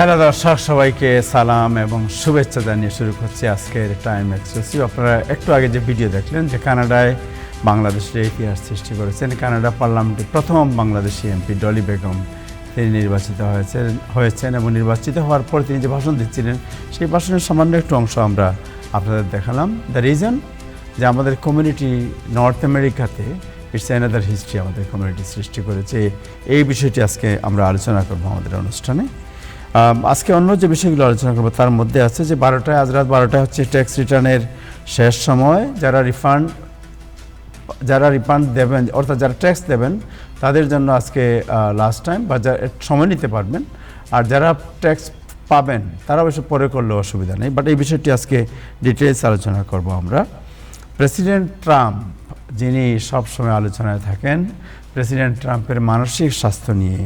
Hello দর্শক, সবাইকে সালাম এবং শুভেচ্ছা জানিয়ে শুরু করছি আজকের টাইম এক্সক্লুসিভ। আপনারা একটু আগে যে ভিডিও দেখলেন যে কানাডায় বাংলাদেশের ইতিহাস সৃষ্টি করেছেন, কানাডা পার্লামেন্টে প্রথম বাংলাদেশি এমপি ডলি বেগম তিনি নির্বাচিত হয়েছেন এবং নির্বাচিত হওয়ার পর তিনি যে ভাষণ দিচ্ছিলেন সেই ভাষণের সামান্য একটু অংশ আমরা আপনাদের দেখালাম। দ্য রিজন যে আমাদের কমিউনিটি নর্থ আমেরিকাতে ইটস অ্যানাদার হিস্ট্রি আমাদের কমিউনিটি সৃষ্টি করেছে, এই বিষয়টি আজকে আমরা আলোচনা করবো আমাদের অনুষ্ঠানে। আজকে অন্য যে বিষয়গুলো আলোচনা করবো তার মধ্যে আছে যে আজ রাত 12টায় হচ্ছে ট্যাক্স রিটার্নের শেষ সময়। যারা রিফান্ড দেবেন অর্থাৎ যারা ট্যাক্স দেবেন তাদের জন্য আজকে লাস্ট টাইম বা সময় নিতে পারবেন, আর যারা ট্যাক্স পাবেন তারা অবশ্য পরে করলেও অসুবিধা নেই। বাট এই বিষয়টি আজকে ডিটেলস আলোচনা করব আমরা। প্রেসিডেন্ট ট্রাম্প যিনি সবসময় আলোচনায় থাকেন, প্রেসিডেন্ট ট্রাম্পের মানসিক স্বাস্থ্য নিয়ে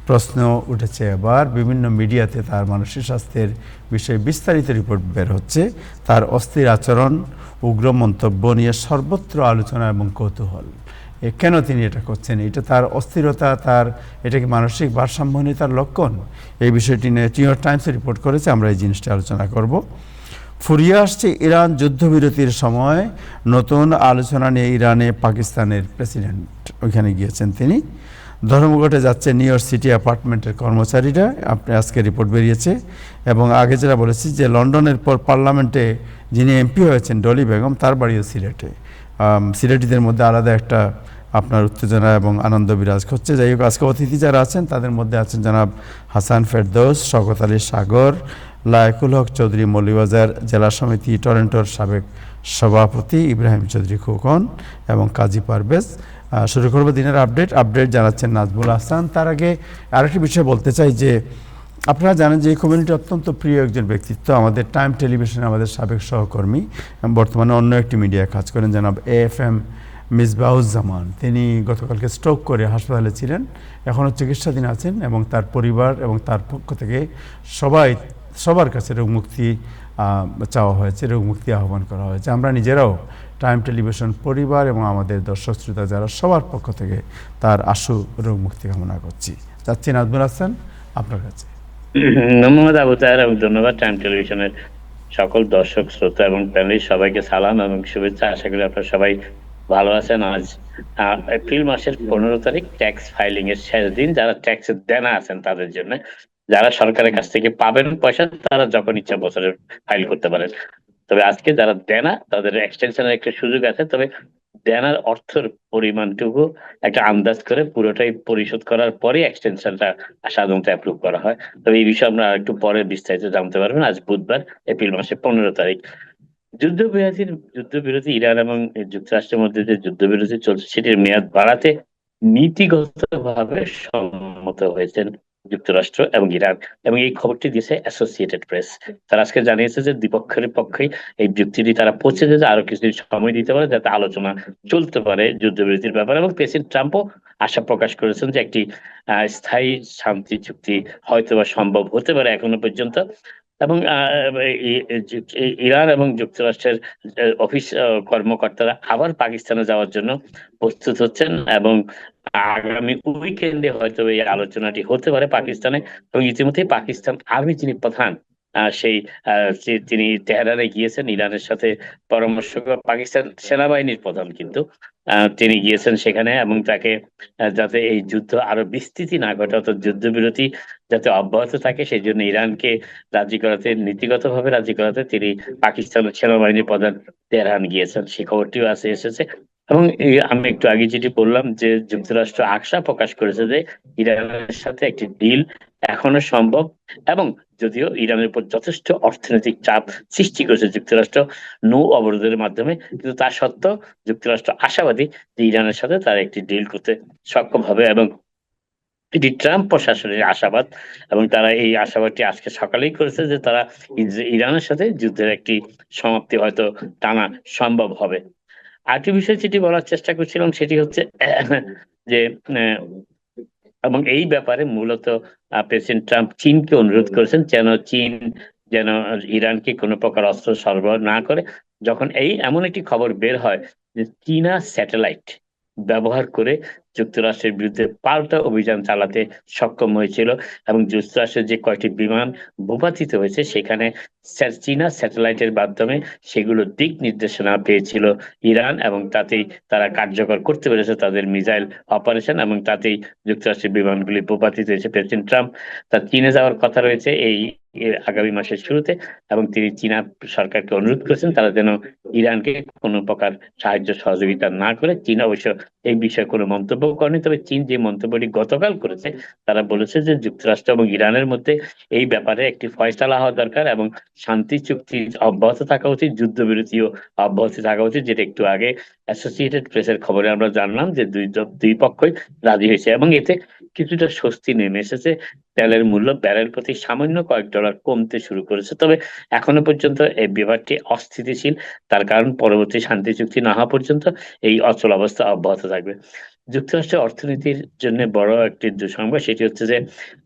প্রশ্ন উঠেছে। এবার বিভিন্ন মিডিয়াতে তার মানসিক স্বাস্থ্যের বিষয়ে বিস্তারিত রিপোর্ট বের হচ্ছে। তার অস্থির আচরণ, উগ্র মন্তব্য নিয়ে সর্বত্র আলোচনা এবং কৌতূহল। কেন তিনি এটা করছেন? এটা তার অস্থিরতা, এটা কি মানসিক ভারসাম্যহীনতার লক্ষণ? এই বিষয়টি নিয়ে নিউ ইয়র্ক টাইমসে রিপোর্ট করেছে। আমরা এই জিনিসটি আলোচনা করব। ফুরিয়ে আসছে ইরান যুদ্ধবিরতির সময় নতুন আলোচনা নিয়ে ইরানে পাকিস্তানের প্রেসিডেন্ট ওইখানে গিয়েছেন তিনি। ধর্মঘটে যাচ্ছে নিউ ইয়র্ক সিটি অ্যাপার্টমেন্টের কর্মচারীরা, আপনি আজকে রিপোর্ট বেরিয়েছে। এবং আগে যেটা বলেছি যে লন্ডনের পর পার্লামেন্টে যিনি এমপি হয়েছেন ডলি বেগম, তার বাড়িও সিলেটে। সিলেটিদের মধ্যে আলাদা একটা আপনার উত্তেজনা এবং আনন্দ বিরাজ করছে। যাই হোক, আজকে অতিথি যারা আছেন তাদের মধ্যে আছেন জনাব হাসান ফেরদৌস, শওকত আলী সাগর, লায়কুল হক চৌধুরী, মৌলভীবাজার জেলা সমিতি টরন্টোর সাবেক সভাপতি ইব্রাহিম চৌধুরী খোকন এবং কাজী পারভেজ। শুরু করব দিনের আপডেট জানাচ্ছেন নাজমুল হাসান। তার আগে আরেকটি বিষয় বলতে চাই যে আপনারা জানেন যে এই কমিউনিটি অত্যন্ত প্রিয় একজন ব্যক্তিত্ব, আমাদের টাইম টেলিভিশনে আমাদের সাবেক সহকর্মী, বর্তমানে অন্য একটি মিডিয়ায় কাজ করেন, জনাব AFM মিসবাউজ্জামান। তিনি গতকালকে স্ট্রোক করে হাসপাতালে ছিলেন, এখনও চিকিৎসাধীন আছেন এবং তার পরিবার এবং তার পক্ষ থেকে সবার কাছে রোগমুক্তি চাওয়া হয়েছে, রোগমুক্তি আহ্বান করা হয়েছে। আমরা নিজেরাও টাইম টেলিভিশন পরিবার এবং আমাদের দর্শক শ্রোতা যারা সবার পক্ষ থেকে তার আশু রোগমুক্তি কামনা করছি। যাচ্ছি নাজমুল হাসান আপনার কাছে। ধন্যবাদ আবু তাহের এবং ধন্যবাদ টাইম টেলিভিশনের সকল দর্শক শ্রোতা এবং প্যানেলিস্ট সবাইকে সালাম এবং শুভেচ্ছা। আশা করি আপনারা সবাই ভালো আছেন। আজ এপ্রিল মাসের 15 তারিখ, ট্যাক্স ফাইলিং এর শেষ দিন। যারা ট্যাক্সের দেনা আছেন তাদের জন্য, যারা সরকারের কাছ থেকে পাবেন পয়সা, তারা যখন ইচ্ছা বছরে ফাইল করতে পারেন। তবে আজকে যারা দেনা, তাদের এক্সটেনশনের একটা সুযোগ আছে। তবে দেনার অর্থের পরিমাণটুকু একটা আন্দাজ করে পুরোটাই পরিশোধ করার পরে এক্সটেনশনটা সাধারণত অ্যাপ্রুভ করা হয়। তবে এই বিষয়ে আমরা একটু পরে বিস্তারিত জানতে পারবেন। আজ বুধবার, এপ্রিল মাসের 15 তারিখ। যুদ্ধবিরতি ইরান এবং যুক্তরাষ্ট্রের মধ্যে যে যুদ্ধবিরতি চলছে সেটির মেয়াদ বাড়াতে নীতিগতভাবে সম্মত হয়েছেন যুক্তরাষ্ট্র এবং ইরান, এবং এই খবরটি দিয়েছে অ্যাসোসিয়েটেড প্রেস। তারা আজকে জানিয়েছে যে দ্বিপক্ষের পক্ষেই এই যুক্তিটি তারা পৌঁছেছে যে আরো কিছুদিন সময় দিতে পারে যাতে আলোচনা চলতে পারে যুদ্ধবিরতির ব্যাপারে। এবং প্রেসিডেন্ট ট্রাম্পও আশা প্রকাশ করেছেন যে একটি স্থায়ী শান্তি চুক্তি হয়তোবা সম্ভব হতে পারে এখনো পর্যন্ত। এবং ইরান এবং যুক্তরাষ্ট্রের অফিস কর্মকর্তারা আবার পাকিস্তানে যাওয়ার জন্য প্রস্তুত হচ্ছেন এবং আগামী উইকেন্ডে হয়তো এই আলোচনাটি হতে পারে পাকিস্তানে। এবং ইতিমধ্যে পাকিস্তান আর্মি যিনি প্রধান, তিনি তেহরানে গিয়েছেন ইরানের সাথে পরামর্শ। পাকিস্তান সেনাবাহিনীর প্রধান কিন্তু তিনি গিয়েছেন সেখানে, এবং তাকে যাতে এই যুদ্ধ আরো বিস্তৃতি না ঘটে অর্থাৎ যুদ্ধবিরতি যাতে অব্যাহত থাকে সেই জন্য ইরানকে রাজি করাতে, নীতিগতভাবে রাজি করাতে তিনি পাকিস্তানের সেনাবাহিনীর প্রধান তেহরান গিয়েছেন। সেই খবরটিও এসেছে। এবং আমি একটু আগে যেটি বললাম যে যুক্তরাষ্ট্র আশা প্রকাশ করেছে যে ইরানের সাথে একটি ডিল এখনো সম্ভব। এবং যদিও ইরানের উপর যথেষ্ট অর্থনৈতিক চাপ সৃষ্টি করেছে যুক্তরাষ্ট্র নৌ অবরোধের মাধ্যমে, কিন্তু তা সত্ত্বেও যুক্তরাষ্ট্র আশাবাদী যে ইরানের সাথে তার একটি ডিল করতে সক্ষম হবে। এবং এটি ট্রাম্প প্রশাসনের আশাবাদ, এবং তারা এই আশাবাদটি আজকে সকালেই করেছে যে তারা ইরানের সাথে যুদ্ধের একটি সমাপ্তি হয়তো টানা সম্ভব হবে। আরেকটি বিষয় যেটি বলার চেষ্টা করছিলাম সেটি হচ্ছে যে এবং এই ব্যাপারে মূলত প্রেসিডেন্ট ট্রাম্প চীনকে অনুরোধ করেছেন চীন যেন ইরানকে কোনো প্রকার অস্ত্র সরবরাহ না করে। যখন এমন একটি খবর বের হয় যে চীনা স্যাটেলাইট ব্যবহার করে যুক্তরাষ্ট্রের বিরুদ্ধে পাল্টা অভিযান চালাতে সক্ষম হয়েছিল এবং যুক্তরাষ্ট্রের যে কয়টি বিমান ভূপাতিত হয়েছে সেখানে চীনা স্যাটেলাইটের মাধ্যমে সেগুলো দিক নির্দেশনা পেয়েছিল ইরান, এবং তাতেই তারা কার্যকর করতে পেরেছে তাদের মিসাইল অপারেশন, এবং তাতেই যুক্তরাষ্ট্রের বিমানগুলি ভূপাতিত হয়েছে। প্রেসিডেন্ট ট্রাম্প তার চীনে যাওয়ার কথা রয়েছে এই এর আগামী মাসের শুরুতে, এবং তিনি চীনা সরকারকে অনুরোধ করেছেন তারা যেন ইরানকে কোনো প্রকার সাহায্য সহযোগিতা না করে। চীন অবশ্য এই বিষয়ে কোনো মন্তব্য করেনি, তবে চীন যে মন্তব্যটি গতকাল করেছে তারা বলেছে যে যুক্তরাষ্ট্র এবং ইরানের মধ্যে এই ব্যাপারে একটি ফয়সালা হওয়া দরকার এবং শান্তি চুক্তি অব্যাহত থাকা উচিত, যুদ্ধবিরতিও অব্যাহত থাকা উচিত, যেটা একটু আগে অ্যাসোসিয়েটেড প্রেসের খবরে আমরা জানলাম যে দুই পক্ষই রাজি হয়েছে, এবং এতে কিছুটা স্বস্তি নেমে এসেছে। তেলের মূল্য ব্যারেল প্রতি সামান্য কয়েক ডলার কমতে শুরু করেছে, তবে এখনো পর্যন্ত এই বিভাগটি অস্থিতিশীল। তার কারণ পরবর্তী শান্তি চুক্তি না হওয়া পর্যন্ত এই অচল অবস্থা অব্যাহত থাকবে। যুক্তরাষ্ট্রের অর্থনীতির জন্য বড় একটি দুঃসংবাদ, সেটি হচ্ছে যে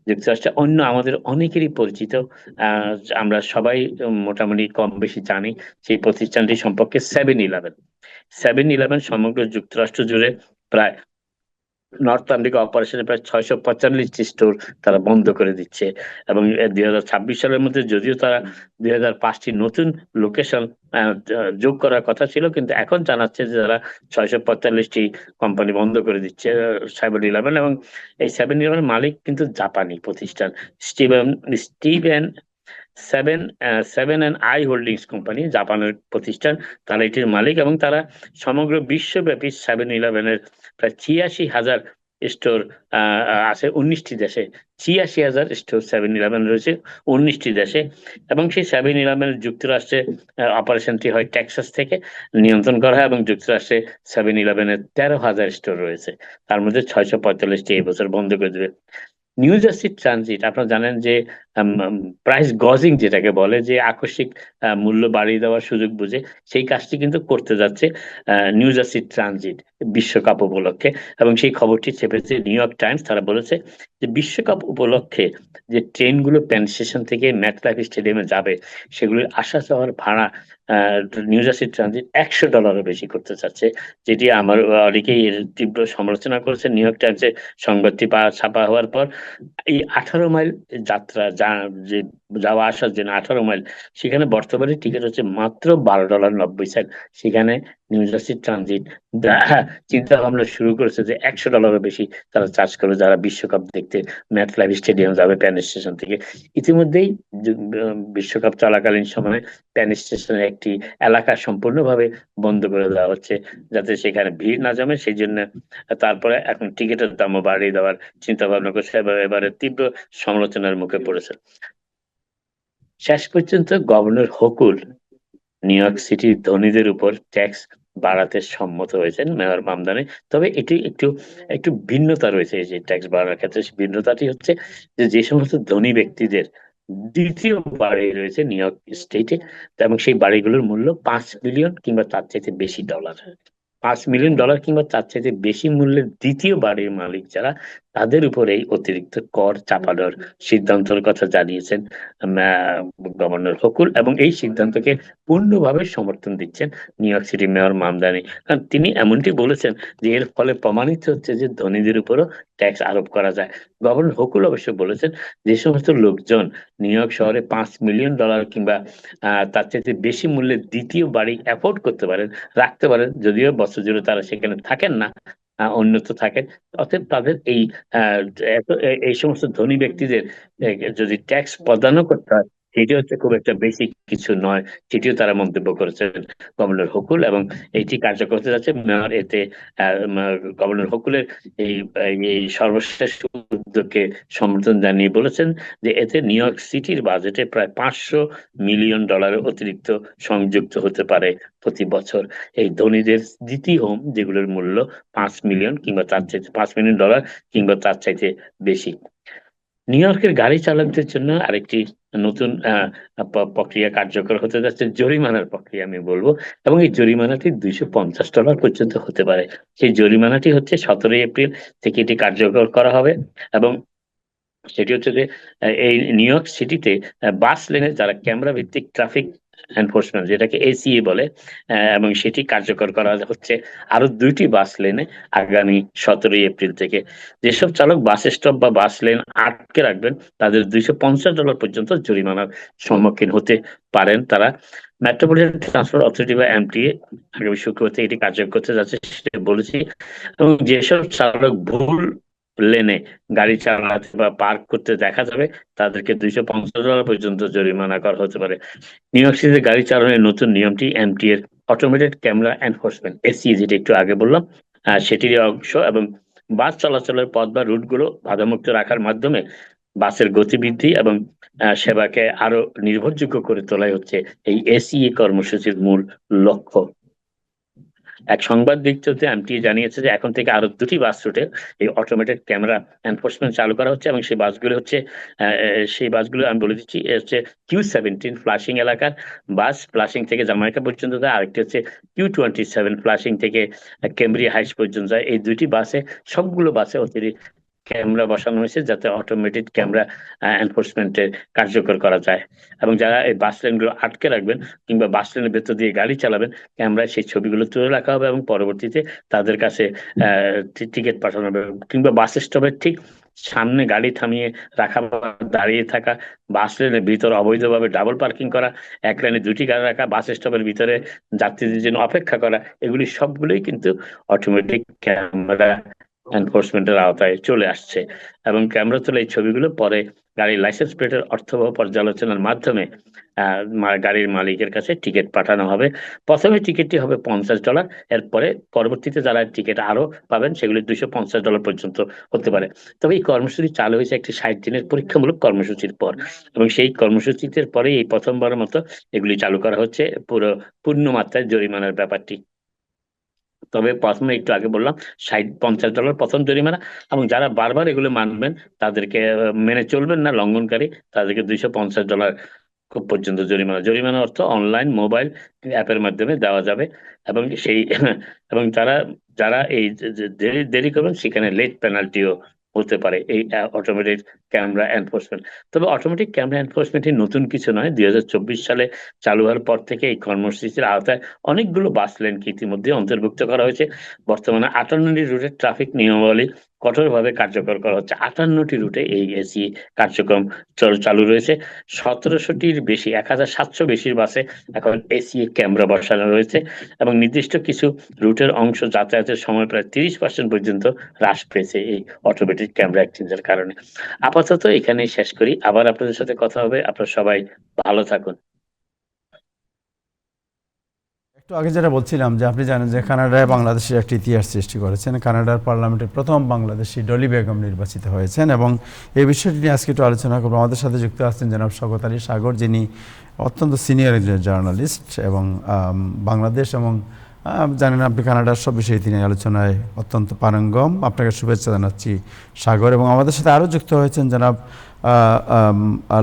যুক্তরাষ্ট্রে অন্য আমাদের অনেকেরই পরিচিত, আমরা সবাই মোটামুটি কম বেশি জানি সেই প্রতিষ্ঠানটি সম্পর্কে, 7-11। 7-11 সমগ্র যুক্তরাষ্ট্র জুড়ে প্রায় নর্থ আমেরিকা অপারেশনে প্রায় 645টি স্টোর তারা বন্ধ করে দিচ্ছে, এবং 2026 সালের মধ্যে যদিও তারা 2005টি নতুন লোকেশন যোগ করার কথা ছিল, কিন্তু এখন জানাচ্ছে যে তারা 645টি কোম্পানি বন্ধ করে দিচ্ছে 7-11। এবং এই 7-11 মালিক কিন্তু জাপানি প্রতিষ্ঠান, Steven Steven seven seven and I holdings company, জাপানের প্রতিষ্ঠান, তারা এটির মালিক, এবং তারা সমগ্র বিশ্বব্যাপী 7-11-এর প্রায় 86,000 স্টোর আছে 19টি দেশে। 86,000 স্টোর 7-11 রয়েছে 19টি দেশে, এবং সেই 7-11 যুক্তরাষ্ট্রে অপারেশনটি হয় টেক্সাস থেকে নিয়ন্ত্রণ করা হয়, এবং যুক্তরাষ্ট্রে 7-11-এর 13,000 স্টোর রয়েছে, তার মধ্যে 645টি এই বছর বন্ধ করে দেবে। নিউ জার্সি ট্রানজিট, আপনারা জানেন যে প্রাইস গজিং যেটাকে বলে, যে আকস্মিক মূল্য বাড়িয়ে দেওয়ার সুযোগ বুঝে, সেই কাজটি কিন্তু করতে যাচ্ছে নিউ জার্সি ট্রানজিট বিশ্বকাপ উপলক্ষে, এবং সেই খবরটি ছেপেছে নিউ ইয়র্ক টাইমস। তারা বলেছে যে বিশ্বকাপ উপলক্ষে যে ট্রেনগুলো পেন স্টেশন থেকে ম্যাটলাইফ স্টেডিয়ামে যাবে সেগুলির আসা যাওয়ার ভাড়া নিউ জার্সি ট্রানজিট $100 বেশি করতে চাচ্ছে, যেটি আমার অনেকেই এর তীব্র সমালোচনা করেছে। নিউ ইয়র্ক টাইমসে সংবাদটি ছাপা হওয়ার পর এই 18 মাইল যাত্রা যে যাওয়া আসার জন্য 18 মাইল, সেখানে বর্তমানে টিকিট হচ্ছে মাত্র $12.90। সেখানে নিউ জার্সি ট্রানজিট চিন্তা ভাবনা শুরু করেছে যে $100 বেশি তারা চার্জ করবে যারা বিশ্বকাপ দেখতে ম্যাটলাইফ স্টেডিয়াম যাবে প্যান স্টেশন থেকে। ইতিমধ্যেই বিশ্বকাপ চলাকালীন সময়ে প্যান স্টেশনের একটি এলাকা সম্পূর্ণভাবে বন্ধ করে দেওয়া হচ্ছে যাতে সেখানে ভিড় না জমে, সেই জন্য তারপরে এখন টিকিটের দামও বাড়িয়ে দেওয়ার চিন্তা ভাবনা করছে, এবারে তীব্র সমালোচনার মুখে পড়েছে। শেষ পর্যন্ত গভর্নর হকুল নিউ ইয়র্ক সিটির ধনীদের উপর ট্যাক্স বাড়াতে সম্মত হয়েছেন মেয়র মামদানি। তবে এটি একটু একটু ভিন্নতা রয়েছে, এই যে ট্যাক্স বাড়ানোর ক্ষেত্রে ভিন্নতাটি হচ্ছে যে যে সমস্ত ধনী ব্যক্তিদের দ্বিতীয় বাড়ি রয়েছে নিউ ইয়র্ক স্টেটে, এবং সেই বাড়িগুলোর মূল্য 5 মিলিয়ন কিংবা তার চাইতে বেশি ডলার, $5 মিলিয়ন কিংবা তার চাইতে বেশি মূল্যের দ্বিতীয় বাড়ির মালিক যারা, তাদের উপর এই অতিরিক্ত কর চাপানোর সিদ্ধান্তের কথা জানিয়েছেন গভর্নর হকুল, এবং এই সিদ্ধান্তকে পূর্ণভাবে সমর্থন দিচ্ছেন new York city mayor Mamdani. কারণ তিনি এমনটি বলেছেন যে এর ফলে প্রমাণিত হচ্ছে যে ধনীদের উপরও ট্যাক্স আরোপ করা যায়। গভর্নর হকুল অবশ্য বলেছেন যে সমস্ত লোকজন নিউ ইয়র্ক শহরে $5 মিলিয়ন কিংবা তার চাইতে বেশি মূল্যের দ্বিতীয় বাড়ি অ্যাফোর্ড করতে পারেন, রাখতে পারেন, যদিও বছর জুড়ে তারা সেখানে থাকেন না, অন্যত্র থাকেন, অতএব তাদের এই এই সমস্ত ধনী ব্যক্তিদের যদি ট্যাক্স প্রদানও করতে হয় সেটি হচ্ছে খুব একটা বেশি কিছু নয়, সেটিও তারা মন্তব্য করেছেন গভর্নর হকুল, এবং এটি কার্যকর করতে যাচ্ছে মেয়র। এতে গভর্নর হকুলের এই এই সর্বশেষ উদ্যোগকে সমর্থন জানিয়ে বলেছেন যে এতে নিউ ইয়র্ক সিটির বাজেটে প্রায় $500 মিলিয়ন অতিরিক্ত সংযুক্ত হতে পারে প্রতি বছর এই ধনীদের দ্বিতীয় হোম, যেগুলোর মূল্য 5 মিলিয়ন কিংবা তার চাইতে $5 মিলিয়ন কিংবা তার চাইতে বেশি। নিউ ইয়র্কের গাড়ি চালকদের জন্য আরেকটি নতুন প্রক্রিয়া কার্যকর হতে যাচ্ছে, জরিমানার প্রক্রিয়া আমি বলবো, এবং এই জরিমানাটি $250 পর্যন্ত হতে পারে। সেই জরিমানাটি হচ্ছে 17 এপ্রিল থেকে এটি কার্যকর করা হবে, এবং সেটি হচ্ছে যে এই নিউ ইয়র্ক সিটিতে বাস লেনে যারা ক্যামেরা ভিত্তিক ট্রাফিক এনফোর্সমেন্ট, যেটাকে এসিএ বলে, এবং সেটি কার্যকর করা হচ্ছে আরো 2টি বাস লেনে আগামী 17 এপ্রিল থেকে। যেসব চালক বাস স্টপ বা বাস লেন আটকে রাখবেন তাদের $250 পর্যন্ত জরিমানার সম্মুখীন হতে পারেন তারা। মেট্রোপলিটন ট্রান্সপোর্ট অথরিটি বা এমটিএ আগামী শুক্রবার থেকে এটি কার্যকর করতে যাচ্ছে সেটা বলেছি। এবং যেসব চালক ভুল লেনে গাড়ি চালাতে বা পার্ক করতে দেখা যাবে তাদেরকে $250 পর্যন্ত জরিমানা করা হতে পারে। নিউ ইয়র্ক সিটিতে গাড়ি চালানোর নতুন নিয়মটি এমটি এর অটোমেটেড ক্যামেরা এনফোর্সমেন্ট, এসি, যেটা একটু আগে বললাম, সেটির অংশ। এবং বাস চলাচলের পথ বা রুটগুলো বাধামুক্ত রাখার মাধ্যমে বাসের গতিবৃদ্ধি এবং সেবাকে আরো নির্ভরযোগ্য করে তোলাই হচ্ছে এই এসিএ কর্মসূচির মূল লক্ষ্য। এক সংবাদ বিজ্ঞপ্তিতে এমটিএ জানিয়েছে যে এখন থেকে আরো 2টি বাস রুটে এই অটোমেটেড ক্যামেরা এনফোর্সমেন্ট চালু করা হচ্ছে, এবং সেই বাসগুলো আমি বলে দিচ্ছি, হচ্ছে Q17 ফ্লাশিং এলাকার বাস, ফ্লাশিং থেকে জামাইকা পর্যন্ত যায়। আরেকটি হচ্ছে Q27 ফ্লাশিং থেকে কেমব্রিয়া হাইটস পর্যন্ত যায়। এই 2টি বাসে, সবগুলো বাসে অতিরিক্ত ক্যামেরা বসানো হয়েছে যাতে অটোমেটেড ক্যামেরা এনফোর্সমেন্টের কার্যকর করা যায়। এবং যারা এই বাস লেনগুলো আটকে রাখবেন কিংবা বাস লেনের ভেতর দিয়ে গাড়ি চালাবেন, ক্যামেরায় সেই ছবিগুলো তুলে রাখা হবে এবং পরবর্তীতে তাদের কাছে টিকিট পাঠানো হবে। কিংবা বাস স্টপের ঠিক সামনে গাড়ি থামিয়ে রাখা বা দাঁড়িয়ে থাকা, বাস লেনের ভিতরে অবৈধভাবে ডাবল পার্কিং করা, এক লাইনে 2টি গাড়ি রাখা, বাস স্টপের ভিতরে যাত্রীদের জন্য অপেক্ষা করা, এগুলি সবগুলোই কিন্তু অটোমেটিক ক্যামেরা এনফোর্সমেন্টের আওতায় চলে আসছে। এবং ক্যামেরা তোলা এই ছবিগুলো পরে গাড়ির লাইসেন্স প্লেটের অর্থবহ পর্যালোচনার মাধ্যমে গাড়ির মালিকের কাছে টিকিট পাঠানো হবে। প্রথমে টিকিটটি হবে $50, এরপরে পরবর্তীতে যারা টিকিট আরো পাবেন সেগুলি $250 পর্যন্ত হতে পারে। তবে এই কর্মসূচি চালু হয়েছে একটি 60 দিনের পরীক্ষামূলক কর্মসূচির পর, এবং সেই কর্মসূচির পরে এই প্রথমবারের মতো এগুলি চালু করা হচ্ছে পূর্ণ মাত্রায় জরিমানার ব্যাপারটি। তবে প্রথমে একটু আগে বললাম $50 প্রথম জরিমানা, এবং যারা বারবার এগুলো মানবেন তাদেরকে, মেনে চলবেন না লঙ্ঘনকারী, তাদেরকে $250 পর্যন্ত জরিমানা অর্থ অনলাইন মোবাইল অ্যাপের মাধ্যমে দেওয়া যাবে। এবং এবং যারা এই দেরি করবেন সেখানে লেট পেনাল্টিও হতে পারে এই অটোমেটিক ক্যামেরা এনফোর্সমেন্ট। তবে অটোমেটিক ক্যামেরা এনফোর্সমেন্ট নতুন কিছু নয়, 2024 সালে চালু হওয়ার পর থেকে এই কর্মসূচির আওতায় অনেকগুলো বাস লেনকে ইতিমধ্যে অন্তর্ভুক্ত করা হয়েছে। বর্তমানে 58টি রুটের ট্রাফিক নিয়মাবলী কঠোরভাবে কার্যকর করা হচ্ছে। 58টি রুটে এই এসি কার্যক্রম চালু রয়েছে। 1700টির বেশি, 1700 বেশির বাসে এখন এসি ক্যামেরা বসানো রয়েছে, এবং নির্দিষ্ট কিছু রুটের অংশ যাতায়াতের সময় প্রায় 30% পর্যন্ত হ্রাস পেয়েছে এই অটোমেটিক ক্যামেরা এক্সচেঞ্জের কারণে। আপাতত এখানেই শেষ করি, আবার আপনাদের সাথে কথা হবে। আপনারা সবাই ভালো থাকুন। একটু আগে যেটা বলছিলাম যে আপনি জানেন যে কানাডায় বাংলাদেশের একটি ইতিহাস সৃষ্টি করেছেন। কানাডার পার্লামেন্টের প্রথম বাংলাদেশি ডলি বেগম নির্বাচিত হয়েছেন, এবং এই বিষয়টি নিয়ে আজকে একটু আলোচনা করবো। আমাদের সাথে যুক্ত আছেন জনাব শওকত আলী সাগর, যিনি অত্যন্ত সিনিয়র একজন জার্নালিস্ট এবং বাংলাদেশ এবং জানেন আপনি কানাডার সব বিষয়ে তিনি আলোচনায় অত্যন্ত পারঙ্গম। আপনাকে শুভেচ্ছা জানাচ্ছি সাগর। এবং আমাদের সাথে আরও যুক্ত হয়েছেন জনাব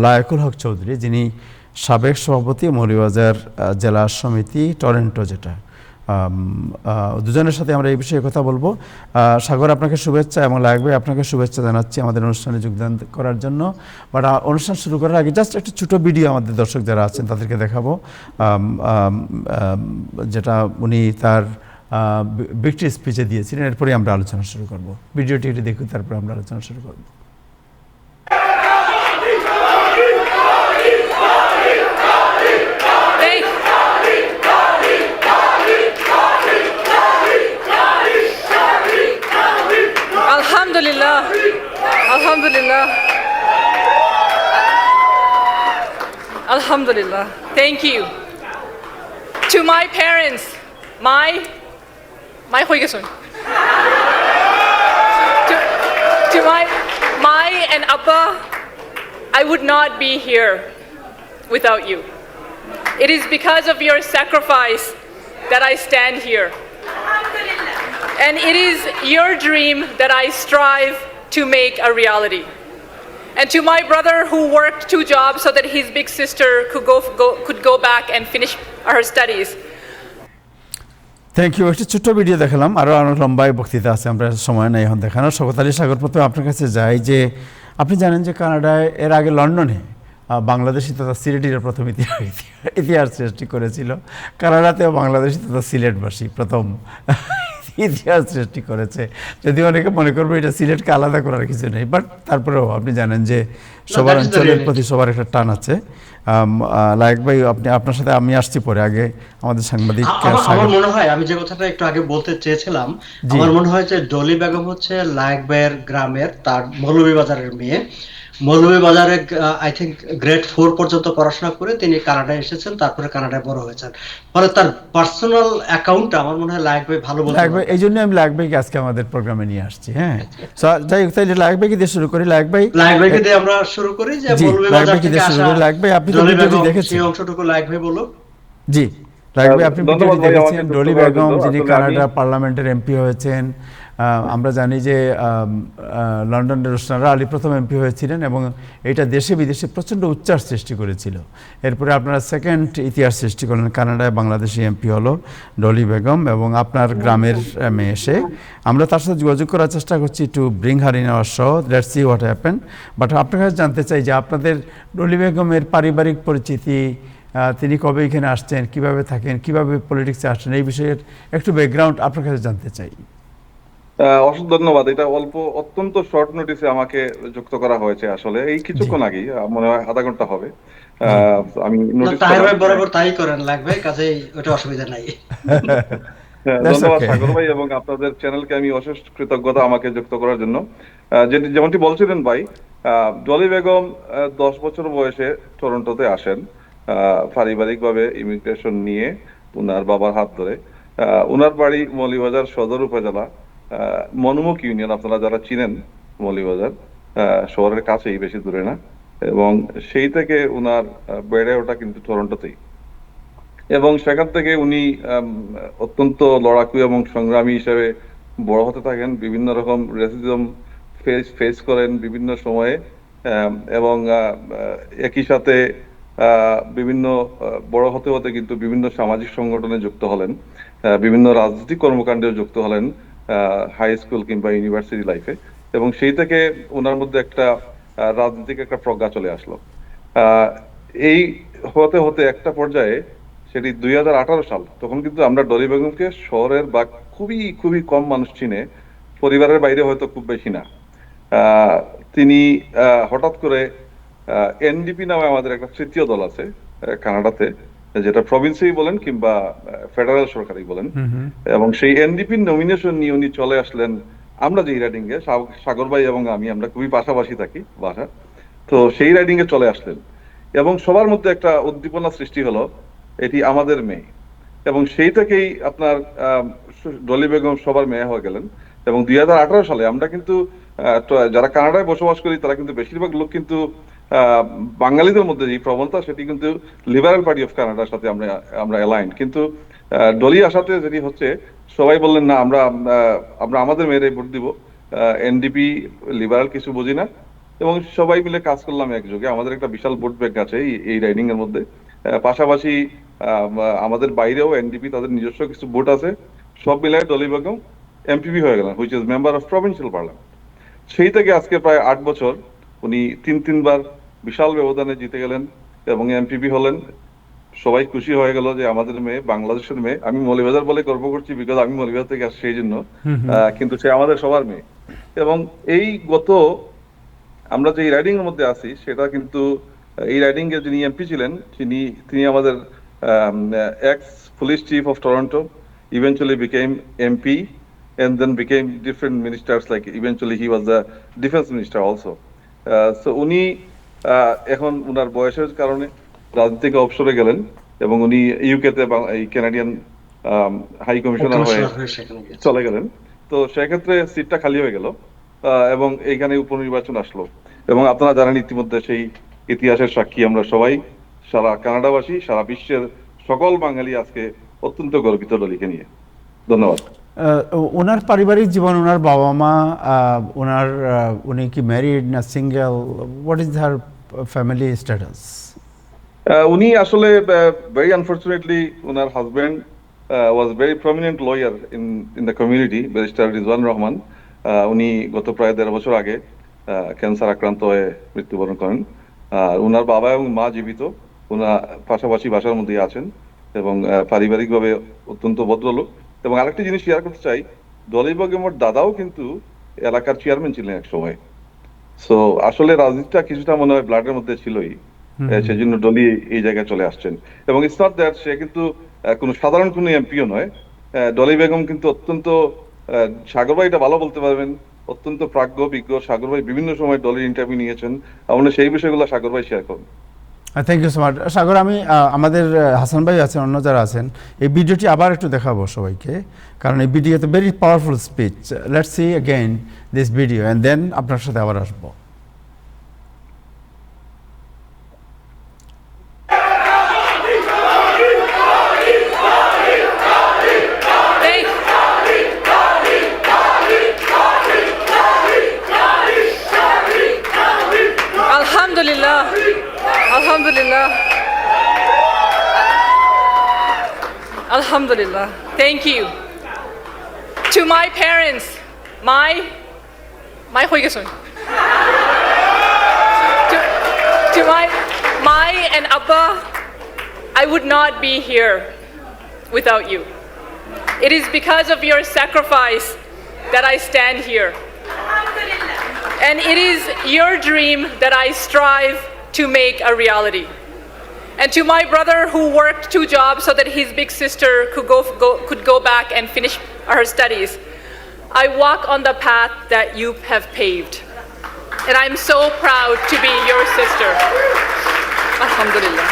লায়কুল হক চৌধুরী, যিনি সাবেক সভাপতি মৌলভীবাজার জেলা সমিতি টরন্টো, যেটা দুজনের সাথে আমরা এই বিষয়ে কথা বলবো। সাগর, আপনাকে শুভেচ্ছা, এবং লাগবে আপনাকে শুভেচ্ছা জানাচ্ছি আমাদের অনুষ্ঠানে যোগদান করার জন্য। বাট অনুষ্ঠান শুরু করার আগে জাস্ট একটা ছোটো ভিডিও আমাদের দর্শক যারা আছেন তাদেরকে দেখাবো, যেটা উনি তার ভিক্টরি স্পিচে দিয়েছিলেন। এরপরে আমরা আলোচনা শুরু করব। ভিডিওটি এটি দেখুন, তারপরে আমরা আলোচনা শুরু করবো। Alhamdulillah. Alhamdulillah. Alhamdulillah. Thank you. To my parents, my to my and Abba, I would not be here without you. It is because of your sacrifice that I stand here. And it is your dream that I strive to make a reality. And to my brother who worked 2 jobs so that his big sister could go back and finish her studies. Thank you. একটি ছোট্ট video দেখালাম, আরও লম্বাই বক্তৃতা আছে, আমরা সময় নেই এখন দেখানোর। শওকত আলী সাগর, প্রথমে আপনার কাছে যাই যে আপনি জানেন যে কানাডায় এর আগে লন্ডনে বাংলাদেশি তথা সিলেটিরা প্রথম ইতিহাস সৃষ্টি করেছিল। কানাডাতেও বাংলাদেশি তথা সিলেটবাসী প্রথম ইতিহাস সৃষ্টি করেছে। যদি অনেকে মনে করবে এটা সিলেটকে আলাদা করার কিছু নেই, বাট তারপরেও আপনি জানেন যে সবার অঞ্চলের প্রতি সবার একটা টান আছে। লায়েক ভাই, আপনার সাথে আমি আসছি পরে, আগে আমাদের সাংবাদিক আমার মনে হয় আমি যে কথাটা একটু আগে বলতে চেয়েছিলাম, আমার মনে হয় যে ডলি বেগম হচ্ছে লায়েক ভাইয়ের গ্রামের, তার মৌলভীবাজারের মেয়ে। মৌলভীবাজারে আই থিঙ্ক গ্রেড 4 পর্যন্ত পড়াশোনা করে তিনি কানাডায় এসেছেন, তারপরে কানাডায় বড় হয়েছেন। ফলে তার পার্সোনাল অ্যাকাউন্টটা আমার মনে হয় লায়েক ভাই ভালো বলতে পারবেন। এই জন্য আমি লায়েক ভাইকে আজকে আমাদের প্রোগ্রামে নিয়ে আসছি। হ্যাঁ, যাই হোক, তাইলে লায়েক ভাইকে দিয়ে শুরু করি। লায়েক ভাইকে দিয়ে আমরা শুরু করি যে মৌলভীবাজার থেকে আসা লায়েক ভাই, আপনি তো ভিডিওটি দেখেছেন, সেই অংশটুকু লায়েক ভাই বলুন। জি লায়েক ভাই, আপনি ভিডিওটি দেখেছেন। ডলি বেগম যিনি কানাডা পার্লামেন্টের এমপি হয়েছেন। আমরা জানি যে লন্ডনের রোশনারা আলী প্রথম এমপি হয়েছিলেন এবং এটা দেশে বিদেশে প্রচণ্ড উচ্চার সৃষ্টি করেছিল। এরপরে আপনারা সেকেন্ড ইতিহাস সৃষ্টি করলেন, কানাডায় বাংলাদেশি এমপি হলো ডলি বেগম এবং আপনার গ্রামের মেয়ে এসে। আমরা তার সাথে যোগাযোগ করার চেষ্টা করছি to bring her in our show, let's see what happen. But আপনার কাছে জানতে চাই যে আপনাদের ডলি বেগমের পারিবারিক পরিচিতি, তিনি কবে এখানে আসছেন, কিভাবে থাকেন, কিভাবে পলিটিক্সে আসছেন, এই বিষয়ের একটু ব্যাকগ্রাউন্ড আপনার কাছে জানতে চাই। অসংখ্য ধন্যবাদ। এটা অত্যন্ত শর্ট নোটিসে আমাকে যুক্ত করা হয়েছে। আসলে এই কিছুক্ষণ আগেই, মনে হয় আধা ঘন্টা হবে আমি নোটিস বরাবর তাই করেন লাগবে, কাজেই ওটা অসুবিধা নাই। ধন্যবাদ সাগর ভাই এবং আপনাদের চ্যানেলকে আমি অশেষ কৃতজ্ঞতা আমাকে যুক্ত করার জন্য। যেমনটি বলছিলেন ভাই, ডলি বেগম 10 বছর বয়সে টরন্টোতে আসেন পারিবারিকভাবে ইমিগ্রেশন নিয়ে উনার বাবার হাত ধরে। উনার বাড়ি মৌলভীবাজার সদর উপজেলা, মনুমুখ ইউনিয়ন। আপনারা যারা চিনেন মৌলভীবাজার শহরের কাছেই, বেশি দূরে না। এবং সেই থেকে উনার বেড়ে ওঠা কিন্তু টরন্টোতেই, এবং সেখান থেকে উনি অত্যন্ত লড়াকু এবং সংগ্রামী হিসেবে বড় হতে থাকেন। বিভিন্ন রকম রেসিজম ফেস করেন বিভিন্ন সময়ে, এবং একই সাথে বিভিন্ন বড় হতে হতে কিন্তু বিভিন্ন সামাজিক সংগঠনে যুক্ত হলেন, বিভিন্ন রাজনৈতিক কর্মকাণ্ডেও যুক্ত হলেন হাই স্কুল কিংবা ইউনিভার্সিটি লাইফে। এবং সেই থেকে ওনার মধ্যে একটা রাজনৈতিক একটা প্রজ্ঞা চলে আসলো। এই হতে হতে একটা পর্যায়ে, সেটি 2018 সাল, তখন কিন্তু আমরা ডলি বেগমকে শহরের বা খুবই খুবই কম মানুষ চিনে, পরিবারের বাইরে হয়তো খুব বেশি না। তিনি হঠাৎ করে এনডিপি নামে আমাদের একটা তৃতীয় দল আছে কানাডাতে, যেটা প্রভিন্সেই বলেন কিংবা ফেডারেল সরকারই বলেন, এবং সেই এনডিপির নমিনেশন নিয়ে উনি চলে আসলেন। আমরা যে রাইডিং এ, সাগর ভাই এবং আমরা খুবই পাশাপাশি থাকি বাসা, তো সেই রাইডিং এ চলে আসলেন এবং সবার মধ্যে একটা উদ্দীপনা সৃষ্টি হলো, এটি আমাদের মেয়ে। এবং সেই থেকেই আপনার ডলি বেগম সবার মেয়ে হয়ে গেলেন। এবং 2018 সালে আমরা কিন্তু যারা কানাডায় বসবাস করি, তারা কিন্তু বেশিরভাগ লোক কিন্তু বাঙালিদের মধ্যে যে প্রবণতা, সেটি কিন্তু লিবারেল পার্টি অফ কানাডার সাথে আমরা অ্যালাইন। কিন্তু ডলি আসাতে যেটি হচ্ছে, সবাই বললেন না, আমরা আমাদের মেয়েরাই ভোট দিব, এনডিপি লিবারেল কিছু বুঝি না। এবং সবাই মিলে কাজ করলাম একযোগে। আমাদের একটা বিশাল ভোট ব্যাংক আছে এই রাইডিং এর মধ্যে। পাশাপাশি আমাদের বাইরেও এনডিপি তাদের নিজস্ব কিছু ভোট আছে। সব মিলায় ডলি বেগম এমপিপি হয়ে গেলেন, which is member of provincial parliament. সেই থেকে আজকে প্রায় 8 বছর উনি তিনবার বিশাল ব্যবধানে জিতে গেলেন এবং এমপিপি হলেন। সবাই খুশি হয়ে গেল যে আমাদের মেয়ে, বাংলাদেশের মেয়ে। আমি মৌলভীবাজার বলে গর্ব করছি, বিকজ আমি মৌলভীবাজার থেকে আসছি সেই জন্য, কিন্তু সে আমাদের সবার মেয়ে। এবং এই আমরা যে রাইডিং এর মধ্যে আছি, সেটা কিন্তু এই রাইডিং এর যিনি এমপি ছিলেন, তিনি আমাদের ex police chief of Toronto, eventually became MP and then became different ministers, like eventually he was the defense minister also. So উনি এখন উনার বয়সের কারণে রাজনীতি থেকে অবসরে গেলেন এবং উনি ইউকেতে এই কানাডিয়ান হাই কমিশনার হয়ে চলে গেলেন। তো সেক্ষেত্রে সিটটা খালি হয়ে গেল এবং এইখানে উপনির্বাচন আসলো। এবং আপনারা জানেন ইতিমধ্যে সেই ইতিহাসের সাক্ষী আমরা সবাই, সারা কানাডাবাসী, সারা বিশ্বের সকল বাঙালি আজকে অত্যন্ত গর্বিত ডলিকে নিয়ে। ধন্যবাদ। ওনার পারিবারিক জীবন, ওনার বাবা মা, উনি কি ম্যারিড না single? What is her family status? উনি আসলে very unfortunately, owner husband was very prominent lawyer in the community, barrister Rizwan Rahman. উনি গত প্রায় 1.5 বছর আগে ক্যান্সার আক্রান্ত হয়ে মৃত্যুবরণ করেন। আর ওনার বাবা এবং মা জীবিত, ওনার পাশাপাশি বাসার মধ্যেই আছেন এবং পারিবারিকভাবে অত্যন্ত ভদ্রলোক। এবং আরেকটি জিনিস শেয়ার করতে চাই, ডলি বেগমের দাদাও কিন্তু এলাকার চেয়ারম্যান ছিলেন এক সময়। সো আসলে রাজনীতিটা কিছুটা মনে হয় ব্লাডের মধ্যে ছিলই, সেজন্য ডলি এই জায়গায় চলে আসছেন। এবং ইটস নট দ্যাট সে কিন্তু কোনো সাধারণ কোনো এমপিও নয়। ডলি বেগম কিন্তু অত্যন্ত, সাগর ভাই এটা ভালো বলতে পারবেন, অত্যন্ত প্রাজ্ঞ বিজ্ঞ। সাগর ভাই বিভিন্ন সময় ডলির ইন্টারভিউ নিয়েছেন, আমরা সেই বিষয়গুলো সাগর ভাই শেয়ার করুন। থ্যাংক ইউ সো মাচ সাগর। আমি আমাদের হাসান ভাই আছেন, অন্য যারা আছেন, এই ভিডিওটি আবার একটু দেখাবো সবাইকে, কারণ এই ভিডিওতে very powerful speech. Let's see again this video and then আপনার সাথে আবার আসবো। Alhamdulillah. Alhamdulillah. Alhamdulillah. Thank you. To my parents, my to my and Abba, I would not be here without you. It is because of your sacrifice that I stand here. And it is your dream that I strive to make a reality. And to my brother who worked 2 jobs so that his big sister could go back and finish her studies, I walk on the path that you have paved. And I'm so proud to be your sister. Alhamdulillah.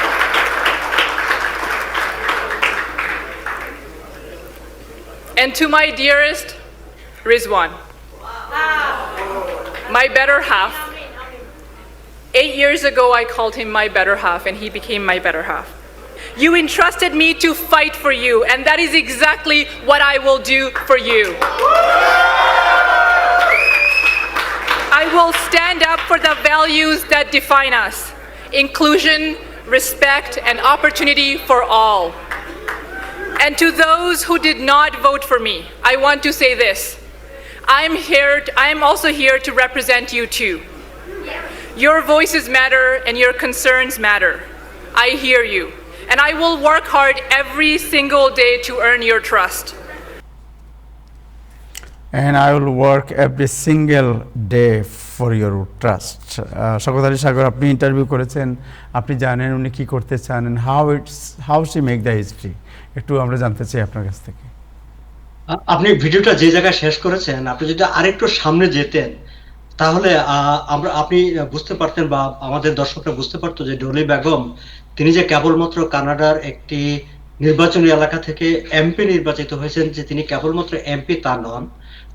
And to my dearest Rizwan, my better half. 8 years ago, I called him my better half, and he became my better half. You entrusted me to fight for you, and that is exactly what I will do for you. I will stand up for the values that define us: inclusion, respect, and opportunity for all. And to those who did not vote for me, I want to say this. I am also here to represent you too. Your voices matter and your concerns matter. I hear you, and I will work hard every single day to earn your trust. And I will work every single day for your trust. Shawkat Ali সাগর, আপনি interview করেছেন, আপনি জানেন উনি কি করতে চান, and how she make the history, একটু আমরা জানতে চাই আপনার কাছ থেকে। আপনি ভিডিওটা যে জায়গায় শেষ করেছেন, আপনি যদি আরেকটু সামনে যেতেন তাহলে আপনি বুঝতে পারতেন বা আমাদের দর্শকরা বুঝতে পারতো যে ডলি বেগম তিনি যে কেবলমাত্র কানাডার একটি নির্বাচনী এলাকা থেকে এমপি নির্বাচিত হয়েছেন, যে তিনি কেবলমাত্র এমপি তা নন।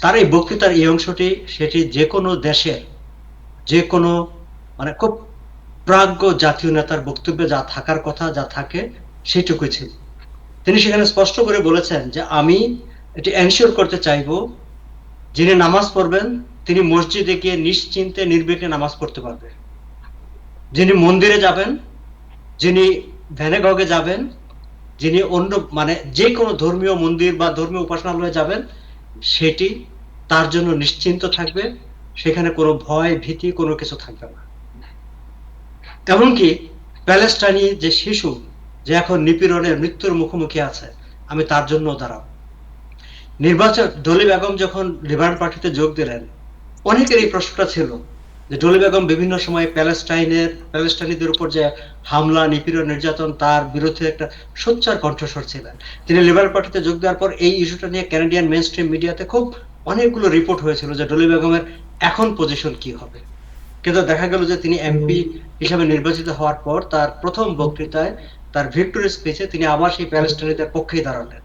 তার এই বক্তৃতার এই অংশটি সেটি যে কোনো দেশের যে কোনো মানে খুব প্রাজ্ঞ জাতীয় নেতার বক্তব্যে যা থাকার কথা, যা থাকে সেটুকুই ছিল। তিনি সেখানে স্পষ্ট করে বলেছেন যে আমি এটি এনশিওর করতে চাইবো যিনি নামাজ পড়বেন তিনি মসজিদে গিয়ে নিশ্চিন্তে নির্বিঘ্নে নামাজ পড়তে পারবেন। যিনি মন্দিরে যাবেন, যিনি ভ্যানেগগে যাবেন, যিনি অন্য মানে যে কোনো ধর্মীয় মন্দির বা ধর্মীয় উপাসনালয়ে যাবেন, সেটি তার জন্য নিশ্চিন্ত থাকবে, সেখানে কোনো ভয় ভীতি কোনো কিছু থাকবে না। এমনকি প্যালেস্টাইনি যে শিশু যে এখন নিপীড়নের মৃত্যুর মুখোমুখি আছে, আমি তার জন্য দাঁড়াবো। নির্বাচন ডলি বেগম যখন লিবারেল পার্টিতে যোগ দিলেন, অনেকের এই প্রশ্নটা ছিল যে ডলি বেগম বিভিন্ন সময় প্যালেস্টাইনিদের উপর যে হামলা, নিপীড়ন, নির্যাতন তার বিরুদ্ধে একটা সোচ্চার কণ্ঠস্বর ছিলেন। তিনি লিবারেল পার্টিতে যোগ দেওয়ার পর এই ইস্যুটা নিয়ে ক্যানাডিয়ান মেইন স্ট্রিম মিডিয়াতে খুব অনেকগুলো রিপোর্ট হয়েছিল যে ডলি বেগমের এখন পজিশন কি হবে। কিন্তু দেখা গেল যে তিনি এমপি হিসাবে নির্বাচিত হওয়ার পর তার প্রথম বক্তৃতায়, তার ভিক্টোরি স্পিচে তিনি আবার সেই প্যালেস্টাইনিদের পক্ষেই দাঁড়ালেন।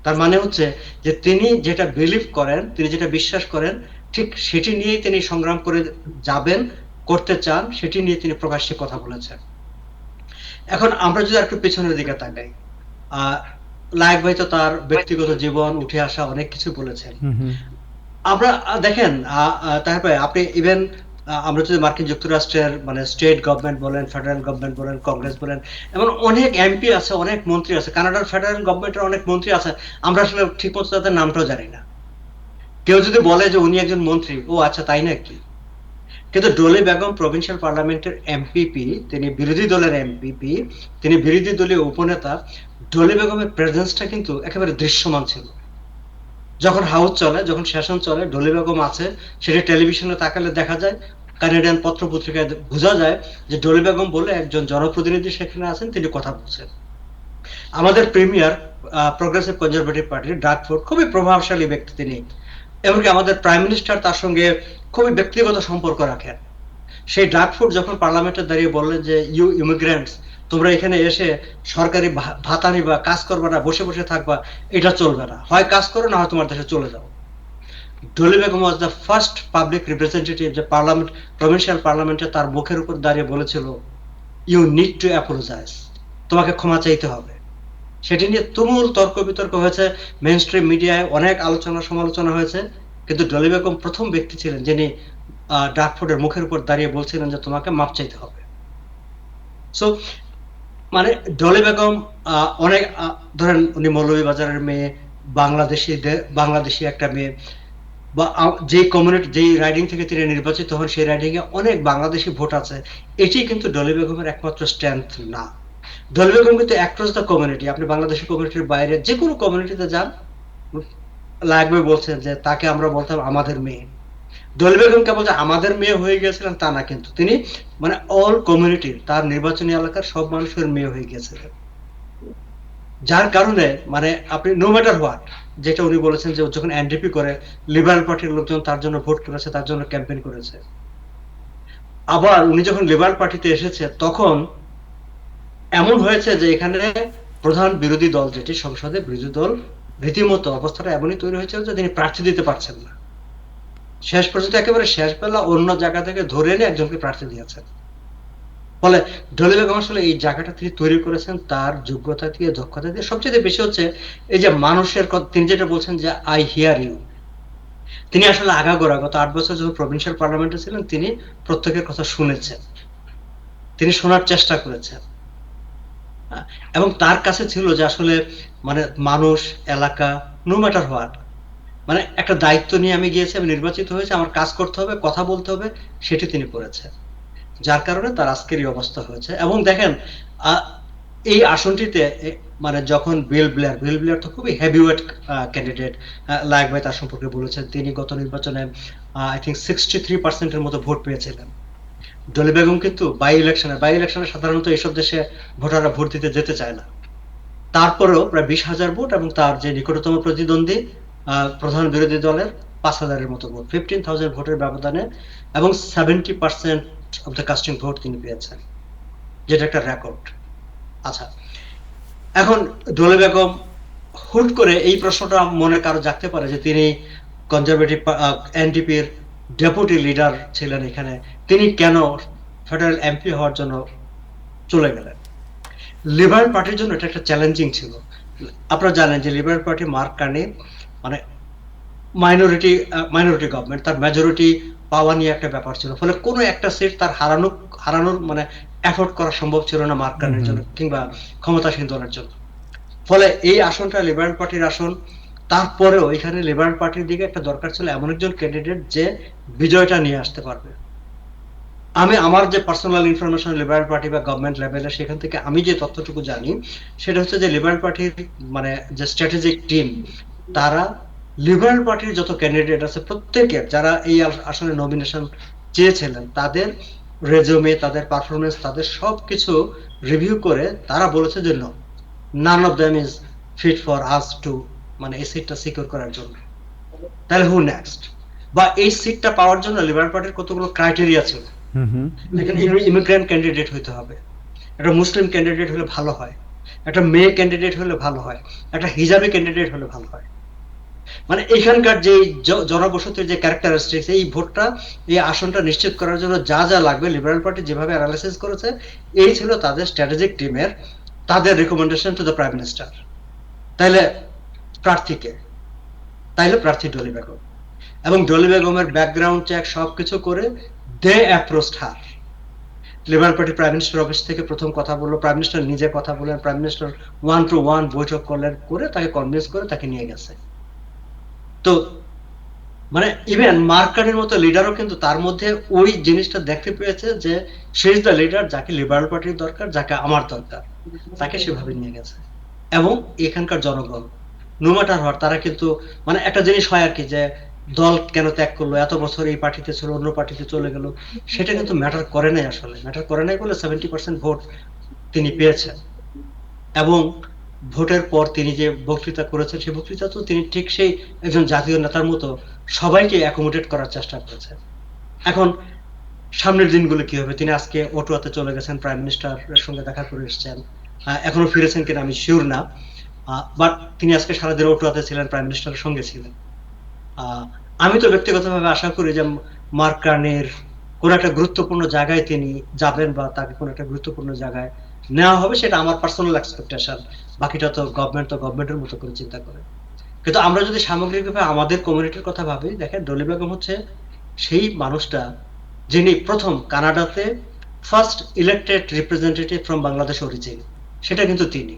তার মানে হচ্ছে যে তিনি যেটা বিলিভ করেন, তিনি যেটা বিশ্বাস করেন, ঠিক সেটি নিয়েই তিনি সংগ্রাম করে যাবেন, করতে চান, সেটি নিয়ে তিনি প্রকাশ্যে কথা বলেছেন। এখন আমরা যদি একটু পেছনের দিকে তাকাই, লায়েক ভাই তো তার ব্যক্তিগত জীবন, উঠে আসা অনেক কিছু বলেছেন। আমরা দেখেন তারপরে আপনি ইভেন আমরা যদি মার্কিন যুক্তরাষ্ট্রের মানে স্টেট গভর্নমেন্ট বলেন, ফেডারেল গভর্নমেন্ট বলেন, কংগ্রেস বলেন, এমন অনেক এমপি আছে, অনেক মন্ত্রী আছে, কানাডার ফেডারেল গভর্নমেন্টের অনেক মন্ত্রী আছে, আমরা আসলে ঠিক মতো তাদের নামটাও জানি না। কেউ যদি বলে যে উনি একজন মন্ত্রী, ও আচ্ছা তাই নাকি। কিন্তু ডলি বেগম প্রভিন্সিয়াল পার্লামেন্টের এমপিপি, তিনি বিরোধী দলের এমপিপি, তিনি বিরোধী দলীয় উপনেতা। ডলি বেগমের প্রেজেন্সটা কিন্তু একেবারে দৃশ্যমান ছিল। যখন হাউস চলে, যখন সেশন চলে, ডলি বেগম আছে, সেটা টেলিভিশনে তাকালে দেখা যায়, কানাডিয়ান পত্র পত্রিকায় বোঝা যায় যে ডলি বেগম বলে একজন জনপ্রতিনিধি সেখানে আছেন, তিনি কথা বলছেন। আমাদের প্রিমিয়ার প্রগ্রেসিভ কনজারভেটিভ পার্টির ডাগ ফোর্ড খুবই প্রভাবশালী ব্যক্তি তিনি, এমনকি আমাদের প্রাইম মিনিস্টার তার সঙ্গে খুবই ব্যক্তিগত সম্পর্ক রাখেন। সেই ডাগ ফোর্ড যখন পার্লামেন্টে দাঁড়িয়ে বললেন যে ইউ ইমিগ্রেন্টস, তোমরা এখানে এসে সরকারি ভাতা নিবা, কাজ করবা না, বসে বসে থাকবা, এটা চলবে না, হয় কাজ করো না হয় তোমার দেশে চলে যাও। Dolly Begum was the first public representative যে পার্লামেন্ট, প্রভিন্সিয়াল পার্লামেন্টে তার মুখের উপর দাঁড়িয়ে বলেছিল ইউ নিড টু অ্যাপোলোজাইজ, তোমাকে ক্ষমা চাইতে হবে। সেটি নিয়ে তুমুল তর্ক বিতর্ক হয়েছে, মেইন স্ট্রিম মিডিয়ায় অনেক আলোচনা সমালোচনা হয়েছে, কিন্তু ডলি বেগম প্রথম ব্যক্তি ছিলেন যিনি ডাগ ফোর্ডের মুখের উপর দাঁড়িয়ে বলছিলেন যে তোমাকে মাপ চাইতে হবে। সো মানে ডলি বেগম অনেক ধরেন উনি মৌলভীবাজারের মেয়ে, বাংলাদেশি একটা মেয়ে, বা যে কমিউনিটি, যে রাইডিং থেকে তিনি নির্বাচিত হন সেই রাইডিং এ অনেক বাংলাদেশি ভোট আছে। এটি কিন্তু ডলি বেগমের একমাত্র স্ট্রেংথ না। ডলি বেগম কিন্তু অ্যাক্রস দ্য কমিউনিটি, আপনি বাংলাদেশি কমিউনিটির বাইরে যে কোনো কমিউনিটিতে যান, লাগবে বলছেন যে তাকে আমরা বলতাম আমাদের মেয়ে। ডলি বেগম কেবল যে আমাদের মেয়ে হয়ে গিয়েছিলেন তা না, কিন্তু তিনি মানে অল কমিউনিটির, তার নির্বাচনী এলাকার সব মানুষের মেয়ে হয়ে গিয়েছিলেন। যার কারণে মানে আপনি নো ম্যাটার হোয়াট, যেটা উনি বলেছেন যে যখন এনডিপি করে, লিবারেল পার্টির লোকজন তার জন্য ভোট করেছে, তার জন্য ক্যাম্পেইন করেছে। আবার উনি যখন লিবারেল পার্টিতে এসেছে তখন এমন হয়েছে যে এখানে প্রধান বিরোধী দল যেটি সংসদে, বিরোধী দল রীতিমতো অবস্থাটা এমনই তৈরি হয়েছিল যে তিনি প্রার্থী দিতে পারছেন না। শেষ পর্যন্ত একেবারে শেষ বেলা অন্য জায়গা থেকে ধরে এনে একজনকে প্রার্থী দিয়েছেন। ফলে ডলি বেগম আসলে এই জায়গাটা তিনি তৈরি করেছেন তার যোগ্যতা দিয়ে, দক্ষতা দিয়ে। সবচেয়ে বেশি হচ্ছে এই যে মানুষের কথা, তিনি যেটা বলছেন যে আই হিয়ার ইউ, তিনি আসলে আগাগোড়া গত 8 বছর যখন প্রভিন্সিয়াল পার্লামেন্টে ছিলেন তিনি প্রত্যেকের কথা শুনেছেন, তিনি শোনার চেষ্টা করেছেন, এবং তার কাছে ছিল যে আসলে মানে মানুষ, এলাকা, নো ম্যাটার হোয়াট, মানে একটা দায়িত্ব নিয়ে আমি গিয়েছি, আমি নির্বাচিত হয়েছে, আমার কাজ করতে হবে, কথা বলতে হবে, সেটি তিনি করেছেন। যার কারণে তার আজকের এই অবস্থা হয়েছে। এবং দেখেন এই আসনটিতে মানে যখন বিল ব্লেয়ার তো খুবই হেভিওয়েট ক্যান্ডিডেট, লাইক ভাই তার সম্পর্কে বলেছেন, তিনি গত নির্বাচনে আই থিঙ্ক 63% মতো ভোট পেয়েছিলেন। ডলি বেগম কিন্তু বাই ইলেকশনে সাধারণত এইসব দেশে ভোটাররা ভোট দিতে যেতে চায় না, তারপরেও প্রায় 20,000 ভোট, এবং তার যে নিকটতম প্রতিদ্বন্দ্বী প্রধান বিরোধী দলের 5,000-এর মতো ভোট, 15,000 ভোটের ব্যবধানে, এবং 70% অফ দ্য কাস্টিং ভোট তিনি পেয়েছেন, যেটা একটা রেকর্ড। আচ্ছা, এখন ডলি বেগম হুট করে এই প্রশ্নটা মনে কারো জাগতে পারে যে তিনি কনজারভেটিভ এনডিপির ডেপুটি লিডার ছিলেন এখানে, তিনি কেন ফেডারেল এমপি হওয়ার জন্য চলে গেলেন। লিবারেল পার্টির জন্য এটা একটা চ্যালেঞ্জিং ছিল। আপনারা জানেন যে লিবারেল পার্টি মার্ক কার্নি মানে মাইনরিটি গভর্নমেন্ট, তার মেজরিটি পাওয়া নিয়ে একটা ব্যাপার ছিল, ফলে কোনো একটা সিট তার হারানোর মানে এফোর্ড করা সম্ভব ছিল না মার্ক কার্নির জন্য কিংবা ক্ষমতাসীন দলের জন্য। ফলে এই আসনটা লিবারেল পার্টির আসন, তারপরেও এখানে লিবারেল পার্টির দিকে একটা দরকার ছিল এমন একজন ক্যান্ডিডেট যে বিজয়টা নিয়ে আসতে পারবে। আমি আমার যে পার্সোনাল ইনফরমেশন লিবারেল পার্টি বা গভর্নমেন্ট লেভেলে, সেখান থেকে আমি যে তথ্যটুকু জানি সেটা হচ্ছে যে লিবারেল পার্টির মানে যে স্ট্র্যাটেজিক টিম, তারা লিবারেল পার্টির যত ক্যান্ডিডেট আছে প্রত্যেকের, যারা এই আসনে নমিনেশন চেয়েছিলেন, তাদের রেজুমে, তাদের পারফরমেন্স, তাদের সবকিছু রিভিউ করে তারা বলেছে যে none of them is fit for us to মানে এই সিটটা সিকিউর করার জন্য। তাহলে হু নেক্সট, বা এই সিটটা পাওয়ার জন্য লিবারেল পার্টির কতগুলো ক্রাইটেরিয়া ছিল। এখানে ইমিগ্রেন্ট ক্যান্ডিডেট হইতে হবে, একটা মুসলিম ক্যান্ডিডেট হলে ভালো হয়, একটা মেয়ে ক্যান্ডিডেট হলে ভালো হয়, একটা হিজাবি ক্যান্ডিডেট হলে ভালো হয়। মানে এখানকার যে জনবসতির যে ক্যারেক্টারিস্টিক্স, এই ভোটটা, এই আসনটা নিশ্চিত করার জন্য যা যা লাগবে লিবারেল পার্টি যেভাবে অ্যানালাইসিস করেছে, এই ছিল তাদের স্ট্র্যাটেজিক টিমের, তাদের recommendation to the prime minister. তাইলে প্রার্থী ডলি বেগম, এবং ডলি বেগমের ব্যাকগ্রাউন্ড চেক সবকিছু করে they approached her. Liberal party prime minister office থেকে প্রথম কথা বললো, প্রাইম মিনিস্টার নিজে কথা বললেন, প্রাইম মিনিস্টার 1-to-1 বৈঠক করলেন, করে তাকে কনভিন্স করে তাকে নিয়ে গেছে। তো মানে ইভেন মার্কারের মতো লিডারও কিন্তু তার মধ্যে ওই জিনিসটা দেখতে পেয়েছে যে সে ইজ দ্য লিডার, যাকে লিবারাল পার্টির দরকার, যাকে আমার দরকার, তাকে সেভাবে নিয়ে গেছে। এবং এখানকার জনগণ নো ম্যাটার হওয়ার, তারা কিন্তু মানে একটা জিনিস হয় আর কি, যে দল কেন ত্যাগ করলো, এত বছর এই পার্টিতে ছিল অন্য পার্টিতে চলে গেল, সেটা কিন্তু ম্যাটার করে নাই। আসলে ম্যাটার করে নাই বলে 70% ভোট তিনি পেয়েছেন। এবং ভোটের পর তিনি যে বক্তৃতা করেছেন, সেই বক্তৃতা তো তিনি ঠিক সেই একজন জাতীয় নেতার মতো সবাইকে অ্যাকোমোডেট করার চেষ্টা করেছেন। এখন সামনের দিনগুলো কি হবে? তিনি আজকে অটোয়াতে চলে গেছেন, প্রাইম মিনিস্টারের সঙ্গে দেখা করে এসেছেন, এখনো ফিরেছেন কিনা আমি শিওর না, বাট তিনি আজকে সারাদিন অটোয়াতে ছিলেন, প্রাইম মিনিস্টারের সঙ্গে ছিলেন। আমি তো ব্যক্তিগতভাবে আশা করি যে মার্ক কার্নির কোন একটা গুরুত্বপূর্ণ জায়গায় তিনি যাবেন, বা তাকে কোন একটা গুরুত্বপূর্ণ জায়গায় নেওয়া হবে, সেটা আমার পার্সোনাল এক্সপেকটেশন। বাকিটা তো গভর্নমেন্টের মতো করে চিন্তা করে। কিন্তু আমরা যদি সামগ্রিকভাবে আমাদের কমিউনিটির কথা ভাবি, দেখেন ডলি বেগম হচ্ছে সেই মানুষটা যিনি প্রথম কানাডাতে first elected representative from Bangladesh origin, সেটা কিন্তু তিনি।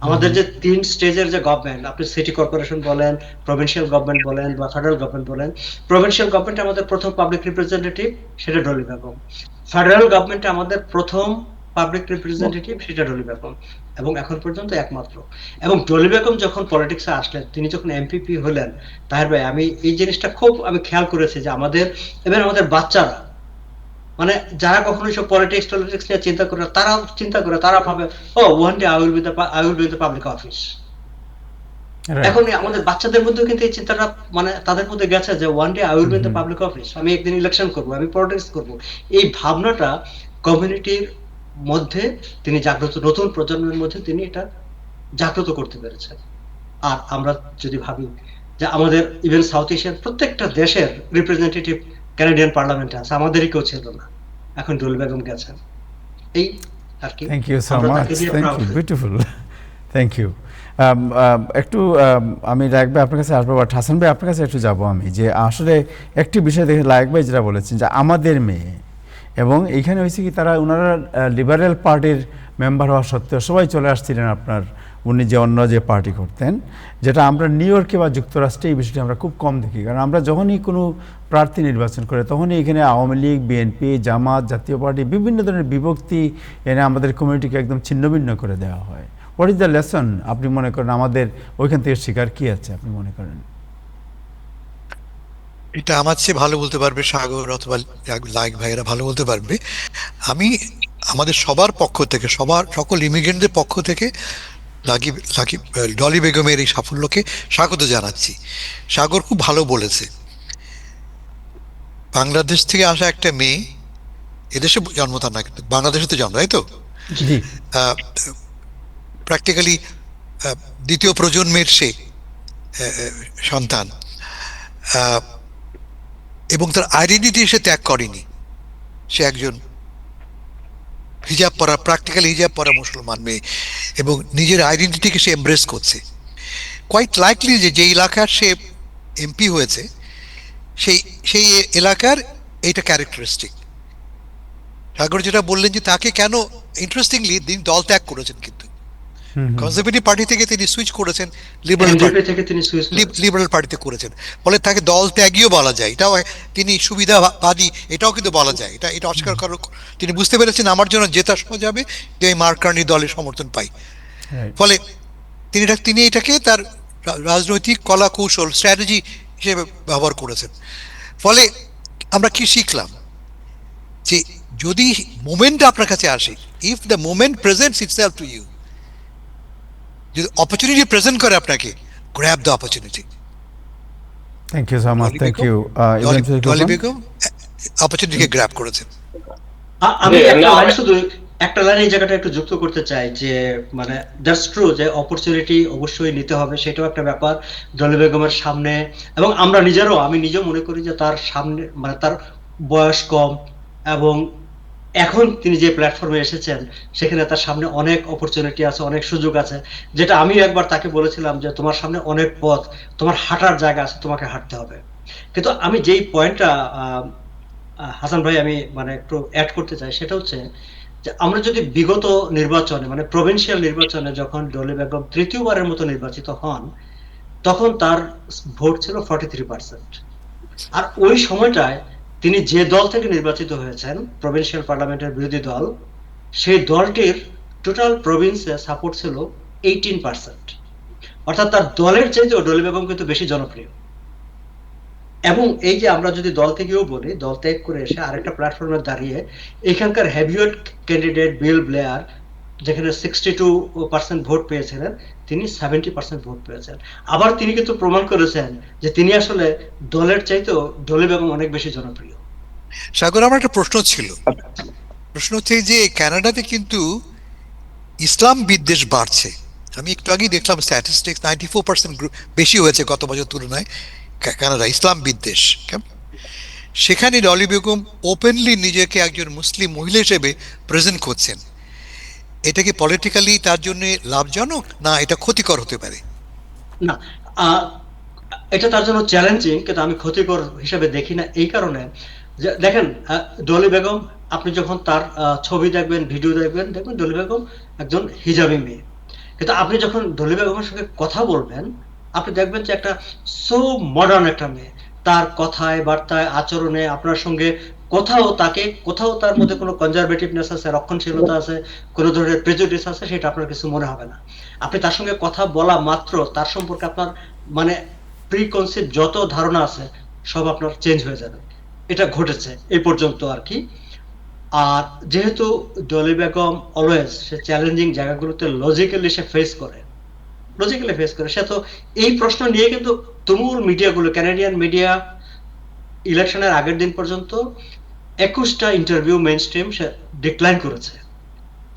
আমাদের যে 3 স্টেজের যে গভর্নমেন্ট, আপনি সিটি কর্পোরেশন বলেন, প্রভিন্সিয়াল গভর্নমেন্ট বলেন, বা ফেডারেল গভর্নমেন্ট বলেন, প্রভিন্সিয়াল গভর্নমেন্টে আমাদের প্রথম পাবলিক রিপ্রেজেন্টেটিভ সেটা ডলি বেগম, ফেডারেল গভর্নমেন্টে আমাদের প্রথম পাবলিক রিপ্রেজেন্টেটিভ সেটা ডলি বেগম, এবং এখন পর্যন্ত একমাত্র। এবং ডলি বেগম যখন পলিটিক্সে আসলেন, তিনি যখন এমপিপি হলেন, তাহের ভাই আমি এই জিনিসটা খুব আমি খেয়াল করেছি যে আমাদের এবার আমাদের বাচ্চারা, মানে যারা কখনো সব পলিটিক্স নিয়ে চিন্তা করে, তারাও চিন্তা করে, তারা ভাবে ও one day I will be the public office. এখন আমাদের বাচ্চাদের মধ্যে কিন্তু এই চিন্তাটা মানে তাদের মধ্যে গেছে যে one day I will be the public office, আমি একদিন ইলেকশন করব, আমি পলিটিক্স করব। এই ভাবনাটা কমিউনিটির মধ্যে তিনি জাগ্রত, নতুন প্রজন্মের মধ্যে তিনি এটা জাগ্রত করতে পেরেছেন। আর আমরা যদি ভাবি যে আমাদের ইভেন সাউথ এশিয়ার প্রত্যেকটা দেশের রিপ্রেজেন্টেটিভ ক্যানাডিয়ান পার্লামেন্টে আছে, আমাদেরই কেউ ছিল না, এখন ডলি বেগম গেছেন। এই আর কি। Thank you so much, thank you, beautiful, thank you. একটু আমি লায়েক ভাই আপনার কাছে আসবো, বাট হাসান ভাই আপনার কাছে একটু যাবো আমি, যে আসলে একটি বিষয় দেখে লায়েক ভাই যেটা বলেছেন যে আমাদের মেয়ে, এবং এইখানে হয়েছে কি তারা ওনারা লিবারেল পার্টির মেম্বার হওয়া সত্ত্বেও সবাই চলে আসছিলেন আপনার, উনি যে অন্য যে পার্টি করতেন, যেটা আমরা নিউ ইয়র্কে বা যুক্তরাষ্ট্রে এই বিষয়টি আমরা খুব কম দেখি। কারণ আমরা যখনই কোনো প্রার্থী নির্বাচন করে তখনই এখানে আওয়ামী লীগ, বিএনপি, জামাত, জাতীয় পার্টি বিভিন্ন ধরনের বিভক্তি এনে আমাদের কমিউনিটিকে একদম ছিন্নভিন্ন করে দেওয়া হয়। হোয়াট ইজ দ্য লেসন আপনি মনে করেন আমাদের ওইখান থেকে শিকার কি আছে আপনি মনে করেন? এটা আমার চেয়ে ভালো বলতে পারবে সাগর অথবা লাইক ভাইয়েরা ভালো বলতে পারবে। আমি আমাদের সবার পক্ষ থেকে, সকল ইমিগ্রেন্টদের পক্ষ থেকে ডলি বেগমের এই সাফল্যকে স্বাগত জানাচ্ছি। সাগর খুব ভালো বলেছে, বাংলাদেশ থেকে আসা একটা মেয়ে, এদেশে জন্ম তার না, কিন্তু বাংলাদেশে তো জন্ম, তাই তো? প্র্যাকটিক্যালি দ্বিতীয় প্রজন্মের সে সন্তান, এবং তার আইডেন্টিটি সে ত্যাগ করেনি। সে একজন হিজাব পরা, প্র্যাকটিক্যালি হিজাব পরা মুসলমান মেয়ে, এবং নিজের আইডেন্টিটিকে সে এমব্রেস করছে। কোয়াইট লাইকলি যে এলাকার সে এমপি হয়েছে, সেই এলাকার এইটা ক্যারেক্টারিস্টিক। সাগর যেটা বললেন যে তাকে কেন, ইন্টারেস্টিংলি তিনি দল ত্যাগ করেছেন, কিন্তু কনজারভেটিভ পার্টি থেকে তিনি সুইচ করেছেন লিবারেল পার্টিতে করেছেন, ফলে তাকে দল ত্যাগীও বলা যায়। এটাও তিনি সুবিধাবাদী, এটাও কিন্তু বলা যায়। এটা অস্বীকার করার, তিনি বুঝতে পেরেছেন আমার জন্য জেতা সহজ হবে যে আমি মার্ক কার্নি দলের সমর্থন পাই। ফলে তিনি এটাকে তার রাজনৈতিক কলা কৌশল, স্ট্র্যাটেজি হিসেবে ব্যবহার করেছেন। ফলে আমরা কি শিখলাম, যে যদি মোমেন্ট আপনার কাছে আসে, if the moment presents itself to you, যদি অপরচুনিটি প্রেজেন্ট করে আপনাকে, grab the opportunity. Thank you so much, thank you. Dolly Begum অপরচুনিটিকে গ্র্যাব করেছেন। আমি একটা লাইন এই জায়গাটা একটু যুক্ত করতে চাই, যে মানে দ্যাটস ট্রু যে অপরচুনিটি অবশ্যই নিতে হবে, সেটাও একটা ব্যাপার ডলি বেগমের সামনে। এবং আমরা আমি নিজেও মনে করি যে তার সামনে, মানে তার বয়স কম, এবং এখন তিনি যে প্ল্যাটফর্মে এসেছেন সেখানে তার সামনে অনেক অপরচুনিটি আছে, অনেক সুযোগ আছে, যেটা আমি একবার তাকে বলেছিলাম যে তোমার সামনে অনেক পথ, তোমার হাঁটার জায়গা আছে, তোমাকে হাঁটতে হবে। কিন্তু আমি যেই পয়েন্টটা হাসান ভাই আমি মানে একটু অ্যাড করতে চাই, সেটা হচ্ছে যে আমরা যদি বিগত নির্বাচনে, মানে প্রভিন্সিয়াল নির্বাচনে যখন ডলি বেগম তৃতীয়বারের মতো নির্বাচিত হন, তখন তার ভোট ছিল 43%। আর ওই সময়টায় তিনি যে দল থেকে নির্বাচিত হয়েছেন, প্রভিন্সিয়াল পার্লামেন্টের বিরোধী দল, সেই দলটির টোটাল প্রভিন্সে সাপোর্ট ছিল 18%। অর্থাৎ তার দলের চাইতেও ডলি বেগম কিন্তু বেশি জনপ্রিয়। এবং এই যে আমরা যদি দল থেকেও বলি, দল ত্যাগ করে এসে আরেকটা প্ল্যাটফর্মে দাঁড়িয়ে এখানকার হেভিওয়েট ক্যান্ডিডেট বিল ব্লেয়ার, যেখানে 62% ভোট পেয়েছিলেন, তিনি 70% ভোট পেয়েছেন। আবার তিনি কিন্তু প্রমাণ করেছেন যে তিনি আসলে দলের চাইতেও ডলি বেগম অনেক বেশি জনপ্রিয়। সাগর, আমার একটা প্রশ্ন ছিল। প্রশ্ন হচ্ছে যে কানাডাতে কিন্তু ইসলাম বিদ্বেষ বাড়ছে। আমি একটু আগেই দেখলাম স্ট্যাটিস্টিক্স, 94% বেশি হয়েছে গত বছর তুলনায় কানাডা ইসলাম বিদ্বেষ। সেখানে ডলি বেগম ওপেনলি নিজেকে একজন মুসলিম মহিলা হিসেবে প্রেজেন্ট করছেন। এটা কি পলিটিক্যালি তার জন্য লাভজনক, না এটা ক্ষতিকর হতে পারে? না, এটা তার জন্য চ্যালেঞ্জিং, কিন্তু আমি ক্ষতিকর হিসেবে দেখি না। এই কারণে যে দেখেন, ডলি বেগম, আপনি যখন তার ছবি দেখবেন, ভিডিও দেখবেন, ডলি বেগম একজন হিজাবি মেয়ে। কিন্তু আপনি যখন ডলি বেগমের সঙ্গে কথা বলবেন, আপনি দেখবেন যে একটা সো মডার্ন একটা মেয়ে। তার কথায়, বার্তায়, আচরণে আপনার সঙ্গে কোথাও তার মধ্যে কোনো কনজারভেটিভনেস আছে, রক্ষণশীলতা আছে, কোনো ধরনের প্রেজুডিস আছে, সেটা আপনার কিছু মনে হবে না। আপনি তার সঙ্গে কথা বলা মাত্র তার সম্পর্কে আপনার মানে প্রিকনসিভ যত ধারণা আছে সব আপনার চেঞ্জ হয়ে যাবে। এটা ঘটেছে এই পর্যন্ত আর কি। আর যেহেতু ডলি বেগম অলওয়েজ সে চ্যালেঞ্জিং জায়গাগুলোতে লজিক্যালি ফেস করে, সে তো এই প্রশ্ন নিয়ে কিন্তু তুমুল মিডিয়াগুলো, ক্যানাডিয়ান মিডিয়া ইলেকশনের আগের দিন পর্যন্ত 21টা ইন্টারভিউ মেইন স্ট্রিম সে ডিক্লাইন করেছে।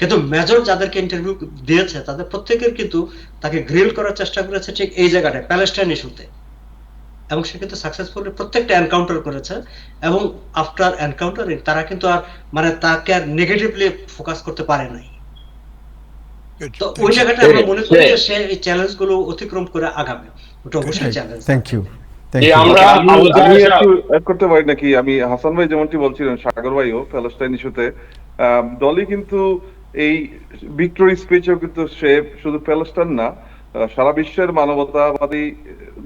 কিন্তু মেজর যাদেরকে ইন্টারভিউ দিয়েছে তাদের প্রত্যেকের কিন্তু তাকে গ্রিল করার চেষ্টা করেছে ঠিক এই জায়গাটায়, প্যালেস্টাইন ইস্যুতে। এবং সে কিন্তু সাকসেসফুলি প্রত্যেকটা এনকাউন্টার করেছে। এবং আফটার এনকাউন্টারিং তারা কিন্তু আর তাকে আর নেগেটিভলি ফোকাস করতে পারে নাই। তো ওই জায়গাটা আমরা মনে করি যে সে এই চ্যালেঞ্জ গুলো অতিক্রম করে আগাবে। ওটা অবশ্যই চ্যালেঞ্জ। Thank you. আমি একটু অ্যাড করতে পারি নাকি? আমি হাসান ভাই যেমনটি বলছিলেন, সাগর ভাইও প্যালেস্টাইন ইস্যুতে ডলি কিন্তু এই ভিক্টোরি স্পিচেও কিন্তু সে শুধু প্যালেস্টাইন না, সারা বিশ্বের মানবতাবাদী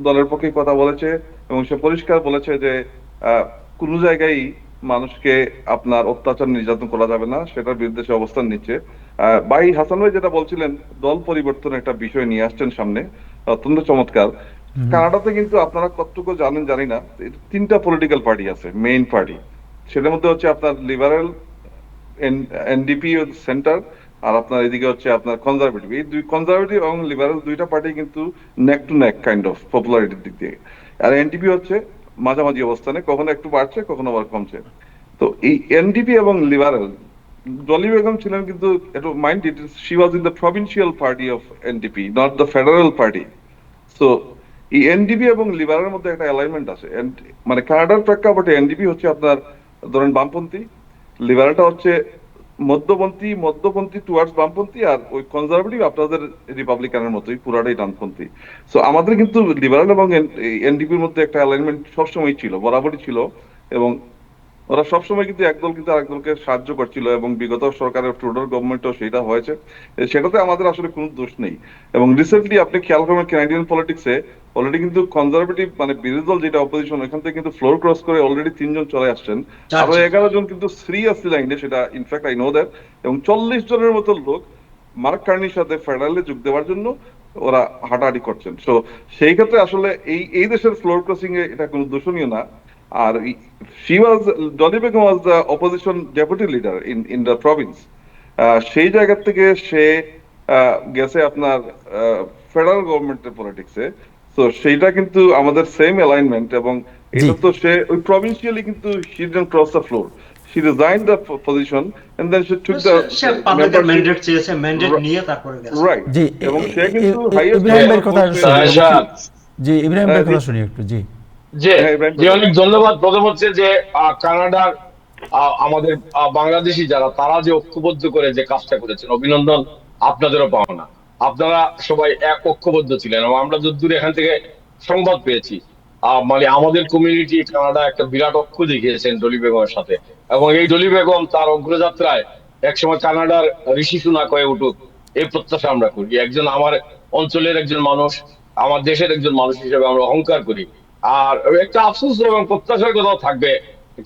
দলের পক্ষে কথা বলেছে। এবং সে পরিষ্কার বলেছে যে কোনো জায়গায় মানুষকে আপনার অত্যাচার নির্যাতন করা যাবে না, সেটার বিরুদ্ধে সে অবস্থান নিচ্ছে। ভাই হাসান ভাই যেটা বলছিলেন, দল পরিবর্তনের একটা বিষয় নিয়ে আসছেন সামনে, অত্যন্ত চমৎকার। কানাডাতে কিন্তু আপনারা কতটুকু জানেন জানি না, 3টা পলিটিক্যাল পার্টি আছে, মেইন পার্টি। সেটার মধ্যে হচ্ছে আপনার লিবারেল, এনডিপি সেন্টার, আর আপনার এদিকে হচ্ছে আপনার কনজারভেটিভ। এই কনজারভেটিভ এবং লিবারেল দুইটা পার্টি কিন্তু neck to neck kind of পপুলারিটির দিক দিয়ে। আর এনডিপি হচ্ছে মাঝামাঝি অবস্থানে, কখনো একটু বাড়ছে, কখনো আবার কমছে। তো এই এনডিপি এবং লিবারেল, ডলি বেগম ছিলেন কিন্তু, একটু mind it, she was in the provincial party of NDP, not the federal party. So এই এনডিপি এবং লিবারের মধ্যে একটা অ্যালাইনমেন্ট আছে। মানে কানাডার প্রেক্ষাপটে এনডিপি হচ্ছে আপনার ধরেন বামপন্থী, লিবারেলটা হচ্ছে মধ্যপন্থী টুয়ার্ডস বামপন্থী, আর ওই কনজারভেটিভ আপনাদের রিপাবলিকানের মতোই পুরাটাই ডানপন্থী। সো আমাদের কিন্তু লিবারেল এবং এনডিপির মধ্যে একটা অ্যালাইনমেন্ট সবসময় ছিল, বরাবরই ছিল। এবং ওরা সবসময় কিন্তু একদল কিন্তু আরেকদলকে সাহায্য করছিল, এবং বিগত সরকারের ট্রুডোর গভর্নমেন্টও সেটা হয়েছে। সেটাতে আমাদের আসলে কোনো দোষ নেই। এবং রিসেন্টলি আপনি খেয়াল করবেন ক্যানাডিয়ান পলিটিক্সে অলরেডি কিন্তু কনজারভেটিভ মানে বিরোধী দল যেটা অপোজিশন, এখান থেকে কিন্তু ফ্লোর ক্রস করে অলরেডি 3 জন চলে আসছেন। আরো 11 জন কিন্তু সিরিয়াসলি লাইনে, সেটা ইনফ্যাক্ট আই নো দ্যাট। এবং 40 জনের মতো লোক মার্ক কার্নির সাথে ফেডারেলে যোগ দেওয়ার জন্য ওরা হাঁটাহাঁটি করছেন। সো সেই ক্ষেত্রে আসলে এই দেশের ফ্লোর ক্রসিং এ এটা কোনো দূষণীয় না। আর Dolly Begum was the opposition deputy leader in the province. সেই জায়গা থেকে সে গেছে আপনার ফেডারেল গভর্নমেন্টের পলিটিক্সে। তো সেইটা কিন্তু আমাদের সেম অ্যালাইনমেন্ট। এবং এটা তো সে ওই প্রভিন্সিয়ালি কিন্তু she didn't cross the floor. She resigned the position and then she took the mandate চেয়েছে, ম্যান্ডেট নিয়ে তারপরে গেছে। রাইট। জি, এবং সে কিন্তু ইব্রাহিম ভাইয়ের কথা জি, ইব্রাহিম ভাইয়ের কথা শুনি একটু। জি জি, অনেক ধন্যবাদ। প্রথম হচ্ছে যে কানাডার আমাদের বাংলাদেশি যারা, তারা যে ঐক্যবদ্ধ করে যে কাজটা করেছেন, অভিনন্দন আপনাদেরও পাওনা। আপনারা সবাই এক ঐক্যবদ্ধ ছিলেন। এবং আমরা যতদূর এখান থেকে সংবাদ পেয়েছি, মানে আমাদের কমিউনিটি কানাডা একটা বিরাট ঐক্য দেখিয়েছেন ডলি বেগমের সাথে। এবং এই ডলি বেগম তার অগ্রযাত্রায় একসময় কানাডার ঋষি সুনাক হয়ে উঠুক, এই প্রত্যাশা আমরা করি। একজন আমার অঞ্চলের একজন মানুষ, আমার দেশের একজন মানুষ হিসেবে আমরা অহংকার করি। আর একটা আফসোস এবং প্রত্যাশার কথাও থাকবে,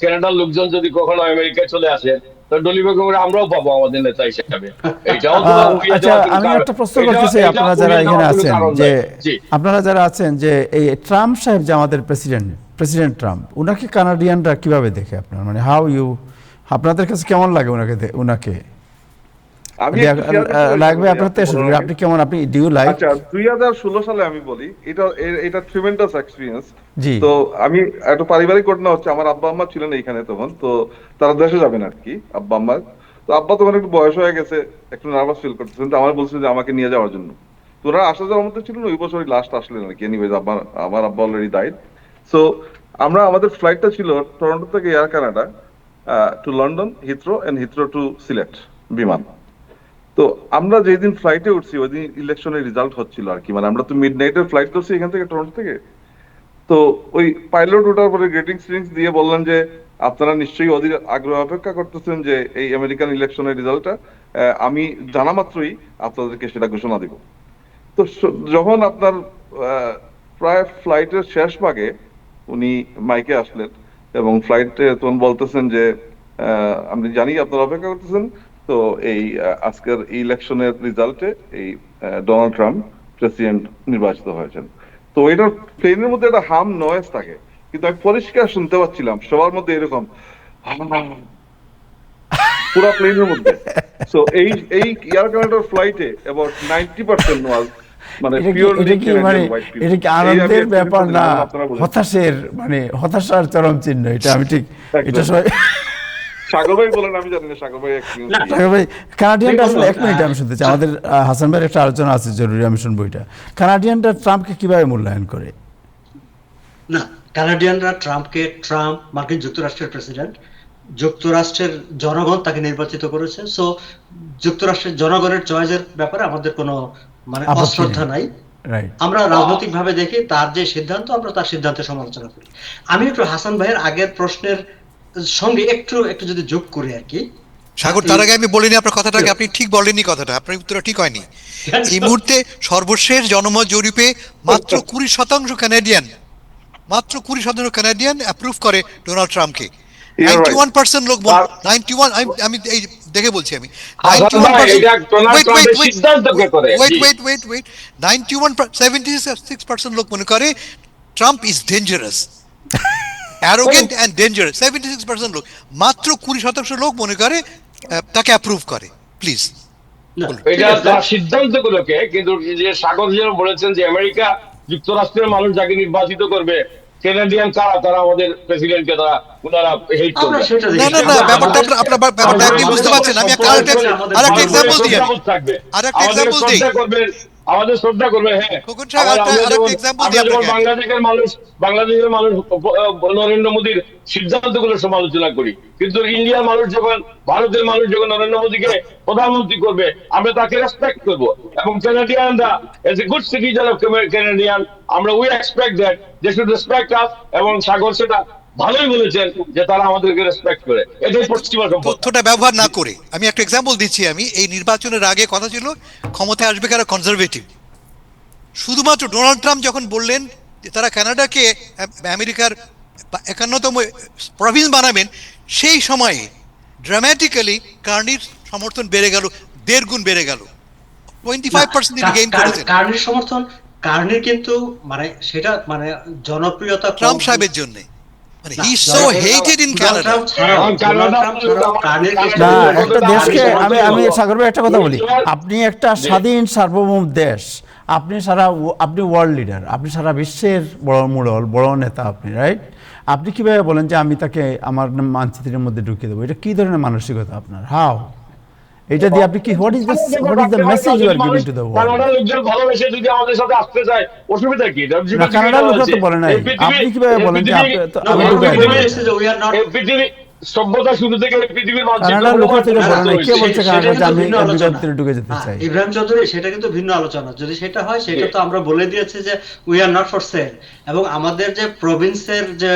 কানাডার লোকজন যদি কখনো আমেরিকায় চলে আসে, তো ডলি বেগমকে আমরাও পাবো আমাদের নেতা হিসেবে। এটাও তো উড়িয়ে আচ্ছা, দেওয়ার কোনো আমি কারণ- একটা প্রশ্ন এটা- করতে চাই, এটা আপনারা উড়িয়ে যারা দেওয়ার এখানে কোনো আছেন, কারণ যে নাই। জি। আপনারা যারা আছেন, যে এই ট্রাম্প সাহেব যে আমাদের প্রেসিডেন্ট ট্রাম্প, উনাকে কানাডিয়ানরা কিভাবে দেখে আপনার, মানে হাউ ইউ, আপনাদের কাছে কেমন লাগে ওনাকে? আমি একটু share করতে চাই লাগবে ভাই, আপনার থেকে শুরু করি। বলার আপনি কেমন, আপনি ডু ইউ লাইক? আচ্ছা, 2016 সালে আমি বলি, এটা ট্রিমেন্ডাস এক্সপিরিয়েন্স। জি। তো আমি একটা পারিবারিক ঘটনা হচ্ছে, আমার আব্বা আম্মা ছিলেন এইখানে তখন, তো তারা দেশে যাবেন আর কি, আব্বা আম্মা। তো আব্বা তখন একটু বয়স হয়ে গেছে, একটু নার্ভাস ফিল করতেছেন, তো আমার বলছে যে আমাকে নিয়ে যাওয়ার জন্য। তো ওরা আসা যাওয়ার মধ্যে ছিলেন, ওই বছরই লাস্ট আসলেন আর কি। এনিওয়েজ আমার আব্বা অলরেডি ডাইড। সো আমাদের ফ্লাইটটা ছিল টরন্টো থেকে Air Canada to London, Heathrow, and Heathrow to Sylhet Biman. তো আমরা যেদিন ফ্লাইটে উঠছি ওই দিন ইলেকশনের রেজাল্ট হচ্ছিল আর কি, মানে আমরা তো মিড নাইটের ফ্লাইট করছি এখান থেকে, টরন্টো থেকে। তো ওই পাইলট ওঠার পরে গ্রিটিংস দিয়ে বললেন যে আপনারা নিশ্চয়ই অধীর আগ্রহ অপেক্ষা করতেছেন যে এই আমেরিকান ইলেকশনের রেজাল্টটা আমি জানা মাত্রই আপনাদেরকে সেটা ঘোষণা দিব। তো যখন আপনার প্রায় ফ্লাইটের শেষ ভাগে উনি মাইকে আসলেন এবং ফ্লাইটে তখন বলতেছেন যে আমি জানি আপনারা অপেক্ষা করতেছেন, তো এই আজকের ইলেকশনের রেজাল্টে এই ডোনাল্ড ট্রাম্প প্রেসিডেন্ট নির্বাচিত হয়েছেন। তো এটার প্লেনের মধ্যে একটা হাম নয়েজ থাকে, কিন্তু আমি পরিষ্কার শুনতে পাচ্ছিলাম সবার মধ্যে এরকম পুরো প্লেনের মধ্যে। সো এই এয়ার কানাডার ফ্লাইটে অ্যাবাউট 90% ওয়াজ মানে পিওরলি ক্যানাডিয়ান হোয়াইট পিপল। এটা কি আনন্দের ব্যাপার না হতাশার চরম চিহ্ন? এটা আমি ঠিক, এটা সবাই সাগর ভাই বলেন, আমি জানি না সাগর ভাই এক্সপেরিয়েন্স কি। সাগর ভাই, কানাডিয়ানরা আসলে, এক মিনিট আমি শুনতে চাই, আমাদের হাসান ভাইয়ের একটা আলোচনা আছে জরুরি, আমি শুনবো এটা। কানাডিয়ানরা ট্রাম্পকে কিভাবে মূল্যায়ন করে? না, কানাডিয়ানরা ট্রাম্প মার্কিন যুক্তরাষ্ট্রের প্রেসিডেন্ট, যুক্তরাষ্ট্রের জনগণ তাকে নির্বাচিত করেছে। সো যুক্তরাষ্ট্রের জনগণের চয়েসের ব্যাপারে আমাদের কোনো মানে আপত্তি অশ্রদ্ধা নাই। রাইট। আমরা রাজনৈতিক ভাবে দেখি তার যে সিদ্ধান্ত, আমরা তার সিদ্ধান্তের সমালোচনা করি। আমি একটু হাসান ভাইয়ের আগের প্রশ্নের সঙ্গে একটু যদি যোগ করি আর কি। সাগর, তার আগে আমি বলিনি আপনার কথাটাকে, আপনি ঠিক বলেননি কথাটা, আপনার উত্তরটা ঠিক হয়নি। এই মুহূর্তে সর্বশেষ জনমত জরিপে মাত্র 20% কানাডিয়ান অ্যাপ্রুভ করে ডোনাল্ড ট্রাম্পকে। 91% লোক 91, আমি এই দেখে বলছি আমি, 76% লোক মনে করে Trump is dangerous, arrogant and dangerous. 76% লোক, মাত্র 20% লোক মনে করে তাকে অ্যাপ্রুভ করে। প্লিজ। এটা তার সিদ্ধান্তগুলোকে, কিন্তু যে সাগর যেন বলেছেন যে আমেরিকা যুক্তরাষ্ট্রের মানুষ যাকে নির্বাচিত করবে, কানাডিয়ান কারা, তারা আমাদের প্রেসিডেন্টকে ওনারা হেট করবে। না, ব্যাপারটা আপনি বুঝতে পারছেন। আমি আরেকটা এক্সাম্পল দিই, আমাদের শ্রদ্ধা করবে। হ্যাঁ, বাংলাদেশের মানুষ নরেন্দ্র মোদীর সিদ্ধান্তগুলো সমালোচনা করি, কিন্তু ইন্ডিয়ার মানুষ যখন, ভারতের মানুষ যখন নরেন্দ্র মোদীকে প্রধানমন্ত্রী করবে, আমরা তাকে রেসপেক্ট করবো। এবং কানাডিয়ানরা as a good citizen of Canadian, আমরা we expect that they should respect us. এবং সাগর সেটা ভালোই বলেছেন যে তারা আমাদেরকে রেসপেক্ট করে। এটাই পশ্চিমা সম্পদ। তথ্যটা ব্যবহার না করে আমি একটা এক্সাম্পল দিচ্ছি। আমি এই নির্বাচনের আগে কথা ছিল ক্ষমতায় আসবে কারা কনজারভেটিভ। শুধুমাত্র ডোনাল্ড ট্রাম্প যখন বললেন যে তারা কানাডাকে আমেরিকার 51তম প্রভিন্স বানাবেন, সেই সময়ে ড্রামাটিক্যালি কার্নির সমর্থন বেড়ে গেল, 1.5 গুণ বেড়ে গেল। 25% তিনি গেইন করেছেন। কার্নির সমর্থন, কার্নির কিন্তু মানে সেটা মানে জনপ্রিয়তা ট্রাম্প সাহেবের জন্য, মানে he is so hated in Canada. না, একটা দেশকে আমি সাগর ভাই একটা কথা বলি, আপনি একটা স্বাধীন সার্বভৌম দেশ, আপনি ওয়ার্ল্ড লিডার, আপনি সারা বিশ্বের বড় নেতা আপনি, রাইট? আপনি কিভাবে বলেন যে আমি তাকে আমার মানচিত্রের মধ্যে ঢুকিয়ে দেবো? এটা কি ধরনের মানসিকতা আপনার? হাউ? এটা দিয়ে আপনি কি, what is the message you are giving to the world? কানাডার লোকজন ভালোবেসে যদি আমাদের সাথে আসতে চায়, অসুবিধা কি? না, কানাডার লোকরা তো বলে নাই। আপনি কিভাবে বলেন যে আমি পৃথিবী সভ্যতা শুরু থেকে পৃথিবীর কানাডার লোকরা তো বলে নাই। কে বলছে কানাডা যে আমি আমেরিকার ভিতরে ঢুকে যেতে চাই? ইব্রাহিম চৌধুরী, সেটা কিন্তু ভিন্ন আলোচনা। যদি সেটা হয়, সেটা তো আমরা বলে দিয়েছি যে we are not for sale. এবং আমাদের যে প্রভিন্সের যে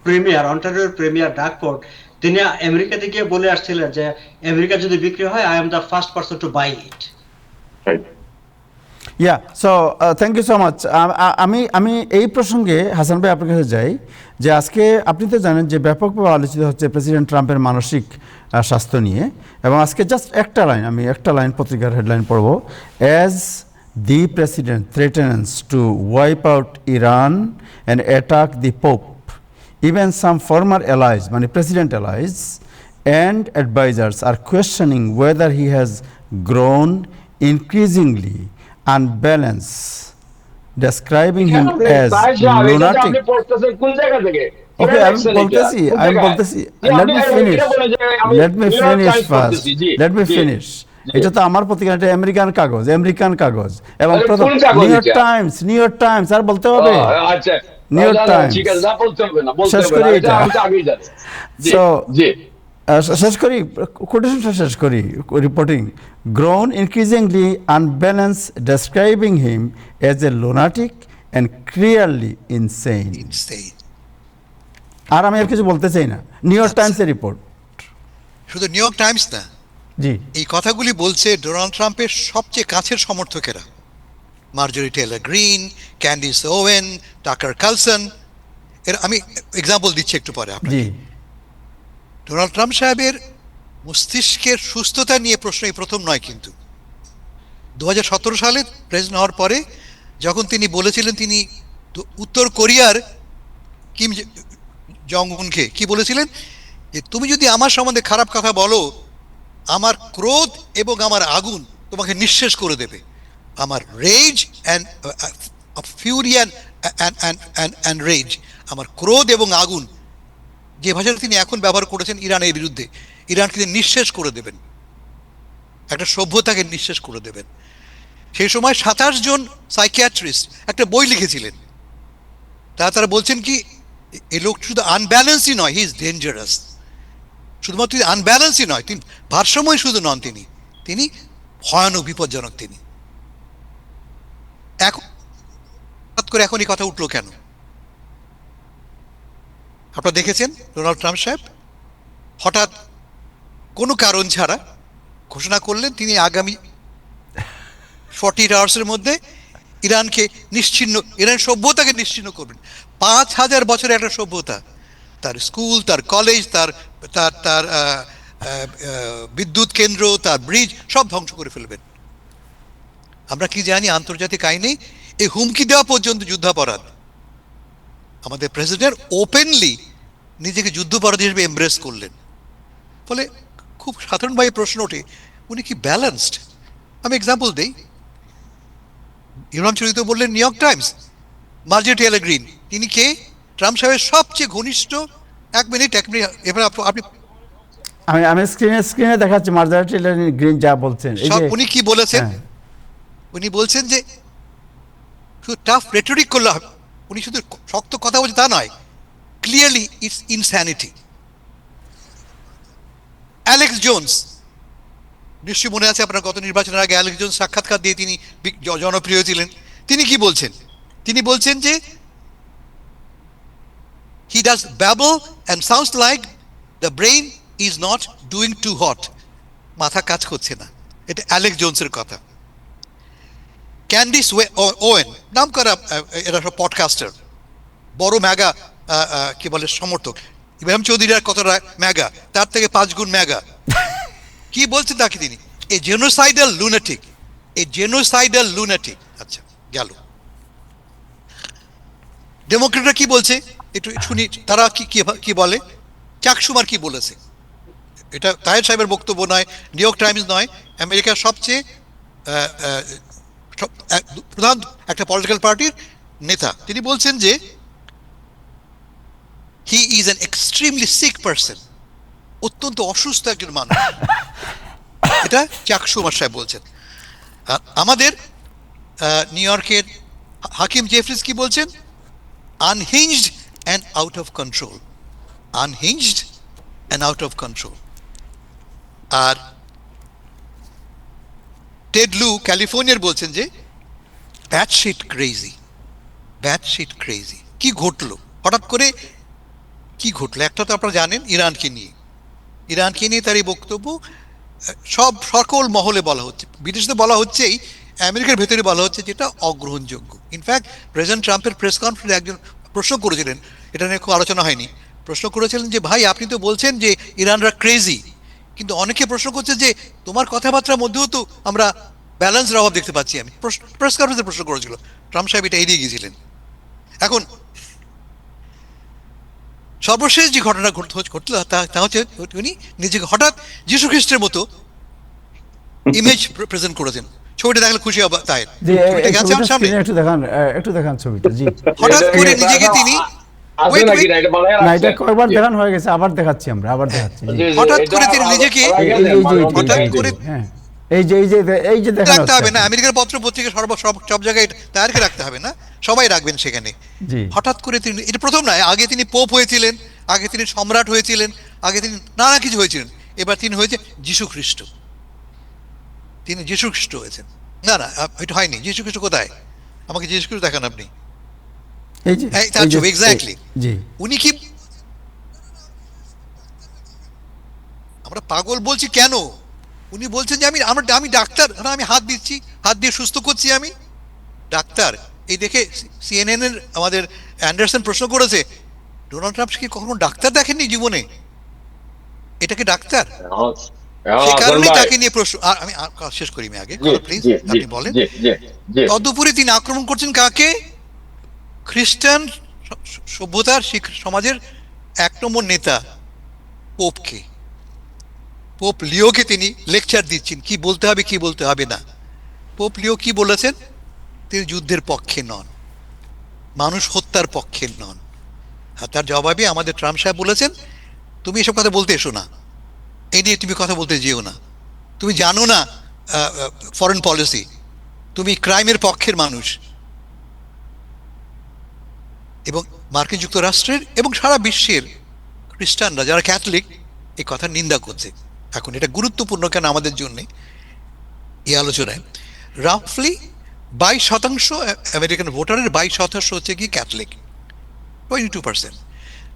প্রিমিয়ার, অন্টারিওর প্রিমিয়ার ডাকফোর্ড, তিনি আমেরিকাতে গিয়ে বলে আসছিলেন যে আমেরিকা যদি বিক্রি হয়, I am the first person to buy it. Yeah so thank you so much. আমি এই প্রসঙ্গে হাসান ভাই আপনার কাছে যাই, যে আজকে আপনি তো জানেন যে ব্যাপকভাবে আলোচিত হচ্ছে প্রেসিডেন্ট ট্রাম্পের মানসিক স্বাস্থ্য নিয়ে, এবং আজকে জাস্ট একটা লাইন পত্রিকার হেডলাইন পড়ব, as the president threatens to wipe out Iran and attack the pope, even some former allies, মানে president allies and advisors are questioning whether he has grown increasingly unbalanced, describing him as lunatic. আপনি পড়তেছেন কোন জায়গা থেকে? Okay, আমি বলতেছি, let me finish first. এটা তো আমার পত্রিকা, এটা আমেরিকান কাগজ, এবং প্রথম নিউ ইয়র্ক টাইমস, আর বলতে হবে আচ্ছা, নিউ ইয়র্ক টাইমস। ঠিক আছে, না বলতে হবে না, বলতে শেষ হবে করি না, এটা। আমি তো আগেই জানি। জি, So, জি। শেষ করি, কোটেশনটা শেষ করি, reporting grown increasingly unbalanced, describing him as a lunatic and clearly insane. Insane. আর আমি আর কিছু বলতে চাই না, নিউ ইয়র্ক টাইমসের রিপোর্ট। শুধু নিউ ইয়র্ক টাইমস না, জি, এই কথাগুলি বলছে ডোনাল্ড ট্রাম্পের সবচেয়ে কাছের সমর্থকেরা, Marjorie Taylor Greene, Candace Owen, Tucker Carlson. এর আমি এক্সাম্পল দিচ্ছি একটু পরে আপনাকে। জি, ডোনাল্ড ট্রাম্প সাহেবের মস্তিষ্কের সুস্থতা নিয়ে প্রশ্ন এই প্রথম নয়, কিন্তু 2017 সালে প্রেসিডেন্ট হওয়ার পরে যখন তিনি বলেছিলেন, তিনি উত্তর কোরিয়ার কিম জং উনকে কি বলেছিলেন, যে তুমি যদি আমার সম্বন্ধে খারাপ কথা বলো, আমার ক্রোধ এবং আমার আগুন তোমাকে নিঃশেষ করে দেবে। আমার rage and fury and rage, আমার ক্রোধ এবং আগুন, যে ভাষাটা তিনি এখন ব্যবহার করেছেন ইরানের বিরুদ্ধে, ইরানকে তিনি নিঃশেষ করে দেবেন, একটা সভ্যতাকে নিঃশেষ করে দেবেন। সেই সময় 27 জন সাইকিয়াট্রিস্ট একটা বই লিখেছিলেন, তারা বলছেন কি, এই লোক শুধু আনব্যালেন্সই নয়, হি ইজ ডেঞ্জারাস। শুধুমাত্র আনব্যালেন্সই নয়, তিনি ভারসাম্যই শুধু নন, তিনি ভয়ানক, বিপজ্জনক। তিনি এখন হঠাৎ করে এখন এই কথা উঠলো কেন? আপনারা দেখেছেন ডোনাল্ড ট্রাম্প সাহেব হঠাৎ কোনো কারণ ছাড়া ঘোষণা করলেন তিনি আগামী 48 আওয়ার্সের মধ্যে ইরানকে নিশ্চিহ্ন, ইরান সভ্যতাকে নিশ্চিহ্ন করবেন। 5000 বছরের একটা সভ্যতা, তার স্কুল, তার কলেজ, তার তার তার বিদ্যুৎ কেন্দ্র, তার ব্রিজ সব ধ্বংস করে ফেলবেন। আমরা কি জানি, আন্তর্জাতিক আইনে এই হুমকি দেওয়া পর্যন্ত যুদ্ধাপরাধ। আমাদের প্রেসিডেন্ট ওপেনলি নিজেকে যুদ্ধাপরাধী হিসেবে এমব্রেস করলেন। ফলে খুব সাধারণভাবে প্রশ্ন ওঠে, উনি কি ব্যালেন্সড? আমি এক্সাম্পল দিই, ইমরান চরিত বললেন new York Times, মার্জরি Taylor green, তিনি কে? ট্রাম্প সাহেবের সবচেয়ে ঘনিষ্ঠ। এক মিনিট এবার আপনি, আমি স্ক্রিনে দেখাচ্ছি মার্জরি টেলর গ্রিন যা বলছেন। এই যে উনি কি বলেছেন, উনি বলছেন যে শুধু টাফ রেটরিক করলে হবে, উনি শুধু শক্ত কথা বলছে তা নয়, clearly it's insanity. Alex Jones, নিশ্চয়ই মনে আছে আপনার, গত নির্বাচনের আগে অ্যালেক্স জোনস সাক্ষাৎকার দিয়ে তিনি জনপ্রিয় ছিলেন। তিনি কি বলছেন? তিনি বলছেন যে he does babble and sounds like the brain is not doing too hot, মাথা কাজ করছে না। এটা অ্যালেক্স জোনসের কথা। ক্যান্ডিস ওয়েন, নাম করা এরা সব পডকাস্টার, বড় ম্যাগা কি বলে সমর্থক। ইব্রাহিম চৌধুরীর কতটা ম্যাগা, তার থেকে 5 গুণ ম্যাগা। কি বলছেন তাকে তিনি? এ জেনোসাইডাল লুনাটিক, এ জেনোসাইডাল লুনাটিক। আচ্ছা, গেল। ডেমোক্রেটরা কি বলছে একটু শুনি, তারা কি বলে। চাকসুমার কি বলেছে, এটা তাহের সাহেবের বক্তব্য নয়, নিউ ইয়র্ক টাইমস নয়, আমেরিকার সবচেয়ে প্রধান একটা পলিটিক্যাল পার্টির নেতা, তিনি বলছেন যে he is an extremely sick person, অত্যন্ত অসুস্থ একজন মানুষ। এটা চাকসুমার সাহেব বলছেন। আমাদের নিউ ইয়র্কের হাকিম জেফরিস কি বলছেন? Unhinged and out of control, unhinged and out of control. আর টেড লু ক্যালিফোর্নিয়ার বলছেন যে ব্যাটশিট ক্রেজি, ব্যাটশিট ক্রেজি। কি ঘটলো হঠাৎ করে, কি ঘটলো? একটা তো আপনারা জানেন ইরানকে নিয়ে তার এই বক্তব্য সকল মহলে বলা হচ্ছে, বিদেশে বলা হচ্ছেই, আমেরিকার ভেতরে বলা হচ্ছে যেটা অগ্রহণযোগ্য। ইনফ্যাক্ট প্রেসিডেন্ট ট্রাম্পের প্রেস কনফারেন্সে একজন প্রশ্ন করেছিলেন, এটা নিয়ে খুব আলোচনা হয়নি, প্রশ্ন করেছিলেন যে ভাই আপনি তো বলছেন যে ইরানরা ক্রেজি, কিন্তু অনেকে প্রশ্ন করছে যে তোমার কথাবার্তার মধ্যেও তো আমরা ব্যালেন্সের অভাব দেখতে পাচ্ছি। আমি প্রেস কনফারেন্সে প্রশ্ন করেছিল, ট্রাম্প সাহেব এটা এড়িয়ে গিয়েছিলেন। এখন সর্বশেষ যে ঘটনা ঘটল তা হচ্ছে উনি নিজেকে হঠাৎ যীশু খ্রিস্টের মতো ইমেজ প্রেজেন্ট করেছেন। ছবিটা দেখলে খুশি হবে তাই জি, ছবিটা গেছে আমার সামনে, একটু দেখান ছবিটা। জি, হঠাৎ করে নিজেকে তিনি আছে wait, নাকি wait, না এটা বানায় না এটা রাখছেন? কয়েকবার দেখানো হয়ে গেছে, আবার দেখাচ্ছি আমরা, আবার দেখাচ্ছি। জি। জি, জি, হঠাৎ এটা করে তিনি নিজেকে আগে এই দেন, যে হঠাৎ করে হ্যাঁ, এই যে দেখানো রাখতে হবে না, হচ্ছে। আমেরিকার পত্র পত্রিকা সব জায়গায় তাদেরকে রাখতে হবে না, সবাই রাখবেন সেখানে। জি, হঠাৎ করে তিনি, এটা প্রথম নয়, আগে তিনি পোপ হয়েছিলেন, আগে তিনি সম্রাট হয়েছিলেন, আগে তিনি নানা কিছু হয়েছিলেন, এবার তিনি হয়েছে যীশু খ্রিস্ট। তিনি যীশু খ্রিস্ট হয়েছেন। না না, এটা হয়নি। যীশু খ্রিস্ট কোথায়? আমাকে যীশু খ্রিস্ট দেখান আপনি। এই যে হ্যাঁ, তার ছবি, exactly। জি, উনি কি, আমরা পাগল বলছি কেন? উনি বলছেন যে আমি ডাক্তার, না আমি হাত দিচ্ছি, হাত দিয়ে সুস্থ করছি, আমি ডাক্তার। এই দেখে সিএনএন এর আমাদের অ্যান্ডারসন প্রশ্ন করেছে, ডোনাল্ড ট্রাম্প কি কখনো ডাক্তার দেখেননি জীবনে? এটাকে ডাক্তার? সে কারণেই তাকে নিয়ে প্রশ্ন। আমি শেষ করি আগে, প্লিজ আপনি বলেন। তদুপরি তিনি আক্রমণ করছেন কাকে? খ্রিস্টান সভ্যতার সমাজের 1 নম্বর নেতা পোপকে। পোপ লিওকে তিনি লেকচার দিচ্ছেন কি বলতে হবে কি বলতে হবে না। পোপ লিও কি বলেছেন? তিনি যুদ্ধের পক্ষে নন, মানুষ হত্যার পক্ষে নন। আর তার জবাবে আমাদের ট্রাম্প সাহেব বলেছেন তুমি এসব কথা বলতে এসো না, এই নিয়ে তুমি কথা বলতে যেও না, তুমি জানো না ফরেন পলিসি, তুমি ক্রাইমের পক্ষের মানুষ। এবং মার্কিন যুক্তরাষ্ট্রের এবং সারা বিশ্বের খ্রিস্টানরা যারা ক্যাথলিক এই কথা নিন্দা করছে। এখন এটা গুরুত্বপূর্ণ কেন আমাদের জন্য এই আলোচনায়? রাফলি 22% আমেরিকান ভোটারের 22% হচ্ছে কি ক্যাথলিক, 22%,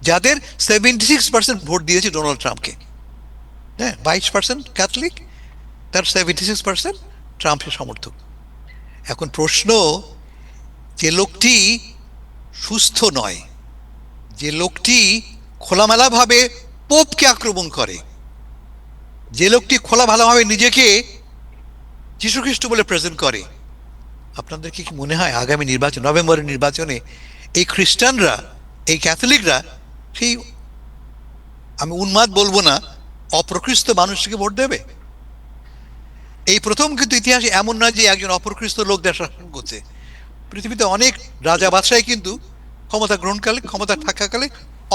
যাদের 76% ভোট দিয়েছে ডোনাল্ড ট্রাম্পকে। হ্যাঁ, 22% ক্যাথলিক, তার 76% ট্রাম্পের সমর্থক। এখন প্রশ্ন, যে লোকটি সুস্থ নয়, যে লোকটি খোলামেলাভাবে পোপকে আক্রমণ করে, যে লোকটি খোলামেলাভাবে নিজেকে যীশুখ্রিস্ট বলে প্রেজেন্ট করে, আপনাদের কি মনে হয় আগামী নির্বাচন, নভেম্বরের নির্বাচনে এই খ্রিস্টানরা, এই ক্যাথলিকরা সেই, আমি উন্মাদ বলবো না, অপ্রকৃষ্ট মানুষকে ভোট দেবে? এই প্রথম কিন্তু ইতিহাসে এমন নয় যে একজন অপ্রকৃষ্ট লোক দেশ শাসন করছে। পৃথিবীতে অনেক রাজা বাদশাহী কিন্তু ক্ষমতা গ্রহণকালে, ক্ষমতা থাকাকালে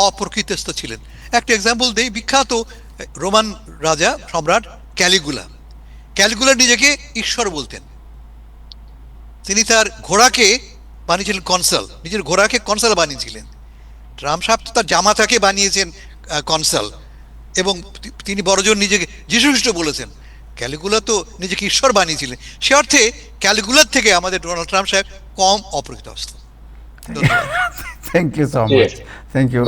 অপ্রকৃতস্থ ছিলেন। একটা এক্সাম্পল দেই, বিখ্যাত রোমান রাজা সম্রাট ক্যালিগুলা নিজেকে ঈশ্বর বলতেন। তিনি তার ঘোড়াকে বানিয়েছিলেন কনসাল, নিজের ঘোড়াকে কনসাল বানিয়েছিলেন। ট্রাম্প সাহেব তো তার জামাতাকে বানিয়েছেন কনসাল, এবং তিনি বড়জন নিজেকে যীশু খ্রিস্ট বলেছেন। ক্যালিগুলা তো নিজেকে ঈশ্বর বানিয়েছিলেন। সে অর্থে ক্যালিগুলার থেকে আমাদের ডোনাল্ড ট্রাম্প সাহেব কম অপ্রকৃতস্থ। Thank you so much, thank you.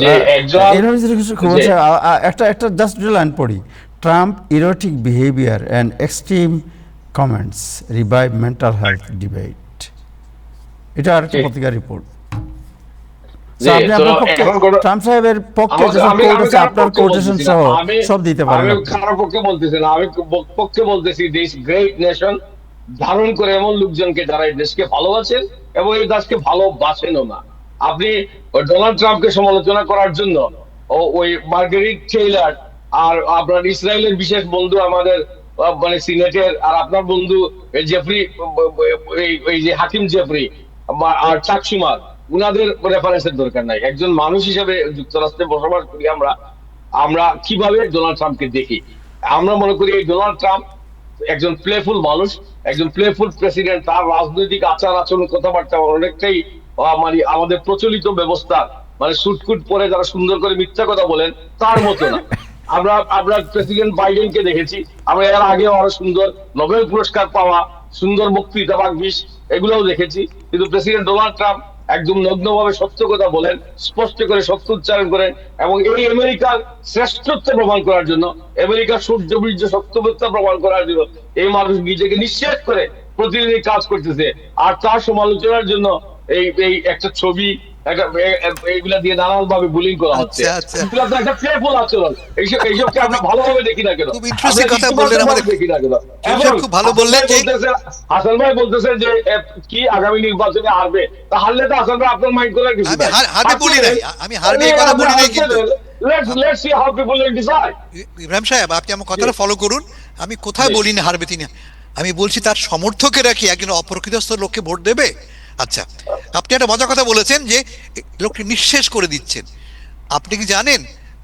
এরকম কিছু খবর আছে, একটা জাস্ট লাইন পড়ি। Trump erratic behaviour and extreme comments revive mental health debate. এটা আর একটা পত্রিকার রিপোর্ট। আপনি আপনার পক্ষে, ট্রাম্প সাহেবের পক্ষে আপনার কোটেশন সহ সব দিতে পারেন। আমি কারোর পক্ষে বলতেছি না, আমি পক্ষে বলতেছি দিস গ্রেট নেশন ধারণ করে এমন লোকজনকে যারা এই দেশকে ভালোবাসেন এবং এই দেশকে ভালোবাসেনও না। আপনি ডোনাল্ড ট্রাম্পকে সমালোচনা করার জন্য ওই মার্গারেট টেইলার আর আপনার ইসরায়েলের বিশেষ বন্ধু আমাদের মানে সিনেটের, আর আপনার বন্ধু জেফরি, এই যে হাকিম জেফরি আর চাক শুমার, উনাদের রেফারেন্সের দরকার নাই। একজন মানুষ হিসেবে যুক্তরাষ্ট্রে বসবাস করি আমরা কিভাবে ডোনাল্ড ট্রাম্পকে দেখি? আমরা মনে করি এই ডোনাল্ড ট্রাম্প একজন প্লেফুল মানুষ, একজন প্লেফুল প্রেসিডেন্ট। তার রাজনৈতিক আচার আচরণ, কথাবার্তা অনেকটাই মানে আমাদের প্রচলিত ব্যবস্থা, মানে সুটকুট পরে যারা সুন্দর করে মিথ্যা কথা বলেন তার মতো না। আমরা প্রেসিডেন্ট বাইডেনকে দেখেছি, আমরা এর আগেও আরো সুন্দর নোবেল পুরস্কার পাওয়া, সুন্দর বক্তৃতা বাগবিশ এগুলোও দেখেছি। কিন্তু প্রেসিডেন্ট ডোনাল্ড ট্রাম্প একদম নগ্নভাবে সত্য কথা বলেন, স্পষ্ট করে সত্য উচ্চারণ করেন, এবং এই আমেরিকার শ্রেষ্ঠত্ব প্রমাণ করার জন্য, আমেরিকার সূর্য বীর্য সত্যবত্তা প্রমাণ করার জন্য এই মানুষ নিজেকে নিঃশেষ করে প্রতিনিধি কাজ করতেছে, আর তার সমালোচনার জন্য এই এই একটা ছবি এইগুলা দিয়ে নানান ভাবে বুলিং করা হচ্ছে। এগুলা তো একটা প্লেফুল আচরণ। এইসবকে আমরা ভালোভাবে দেখি না কেন? খুব ইন্টারেস্টিং কথা বললেন আমাদের, দেখি না কেন? খুব ভালো বললেন যে হাসান ভাই বলতেছেন যে কি আগামী নির্বাচনে হারবে, তা হারলে তো হাসান ভাই আপনার মাইন্ড করার কিছু নাই। হারবে বলি নাই, আমি হারবে এই কথা বলি নাই, কিন্তু let's see how people will decide. Ibrahim সাহেব আপনি আমার কথাটা ফলো করুন। আমি কোথায় বলি না হারবে তিনি, আমি বলছি তার সমর্থকেরা কি একজন অপ্রকৃতস্থ লোককে ভোট দেবে? আচ্ছা, আপনি একটা মজার কথা বলেছেন যে লোকটি নিঃশেষ করে দিচ্ছেন। আপনি কি জানেন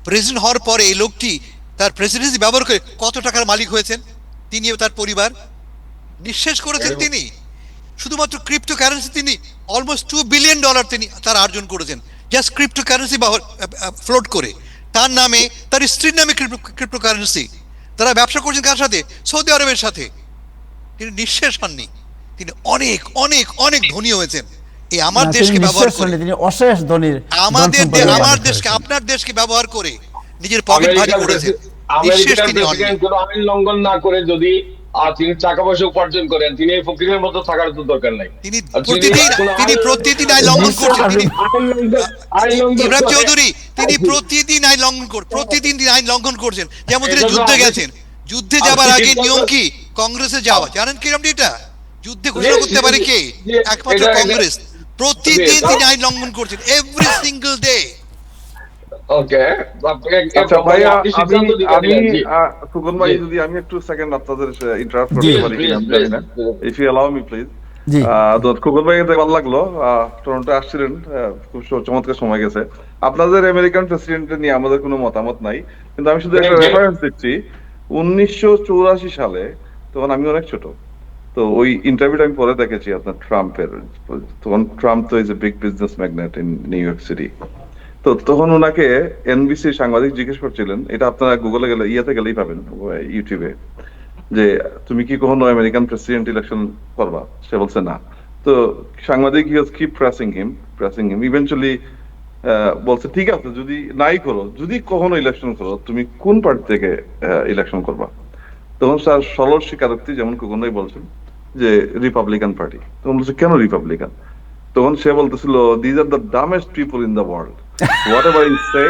প্রেসিডেন্ট হওয়ার পরে এই লোকটি তার প্রেসিডেন্সি ব্যবহার করে কত টাকার মালিক হয়েছেন? তিনি ও তার পরিবার নিঃশেষ করেছেন। তিনি শুধুমাত্র ক্রিপ্টো কারেন্সি তিনি অলমোস্ট $2 বিলিয়ন তিনি তার অর্জন করেছেন, জাস্ট ক্রিপ্টো কারেন্সি ফ্লোট করে। তার নামে, তার স্ত্রীর নামে ক্রিপ্টো কারেন্সি। তারা ব্যবসা করছেন কার সাথে? সৌদি আরবের সাথে। তিনি নিঃশেষ হননি, তিনি অনেক অনেক অনেক ধনী হয়েছেন এই আমার দেশকে ব্যবহার করে। তিনি অশেষ ধনী, আমার দেশকে, আপনার দেশকে ব্যবহার করে নিজের পকেট ভারী করেছেন। নিঃশেষ তিনি হননি। কোনো আইন লঙ্ঘন না করে যদি তিনি টাকা পয়সা উপার্জন করেন, তিনি এই ফকিরের মতো থাকার তো দরকার নাই। তিনি প্রতিদিন আইন লঙ্ঘন করছেন। ইব্রাহিম চৌধুরী তিনি প্রতিদিন আইন লঙ্ঘন করছেন। যেমন তিনি যুদ্ধে গেছেন, যুদ্ধে যাবার আগে নিয়ম কি? কংগ্রেসে যাওয়া। জানেন কি আপনি এটা? যুদ্ধে ঘোষণা করতে পারে কে? একমাত্র কংগ্রেস। প্রতিদিন তিনি আইন লঙ্ঘন করছেন, এভরি সিঙ্গেল ডে। ওকে, আচ্ছা ভাই, ফুকন ভাই যদি আমি একটু সেকেন্ড আপনাদের ইন্টারাপ্ট করতে পারি কিনা আমি জানি না, if you allow me please. তো ফুকন ভাই ভালো লাগলো, টরন্টো আসছিলেন, খুব চমৎকার সময় গেছে। আপনাদের আমেরিকান প্রেসিডেন্ট নিয়ে আমাদের কোনো মতামত নাই, কিন্তু আমি শুধু একটা রেফারেন্স দিচ্ছি। 1984 সালে, তখন আমি অনেক ছোট, তো ওই ইন্টারভিউটা আমি পরে দেখেছি আপনার ট্রাম্পের। তখন ট্রাম্প তো is a big business magnate in new York city. তো তখন ওনাকে এনবিসি সাংবাদিক জিজ্ঞেস করছিলেন, এটা আপনারা গুগলে গেলে, ইয়াতে গেলেই পাবেন, ইউটিউবে, যে তুমি কি কখনো আমেরিকান প্রেসিডেন্ট ইলেকশন করবা? সে বলছে না। তো সাংবাদিক কিপ প্রেসিং হিম ইভেন্চুয়ালি বলছে ঠিক আছে, যদি নাই করো, যদি কখনো ইলেকশন করো, তুমি কোন পার্টি থেকে ইলেকশন করবা? তখন স্যার সরল স্বীকারোক্তি, যেমন কখনোই বলছেন যে রিপাবলিকান পার্টি। তখন বলছে কেন রিপাবলিকান? তখন সে বলতেছিল these are the dumbest people in the world, whatever you say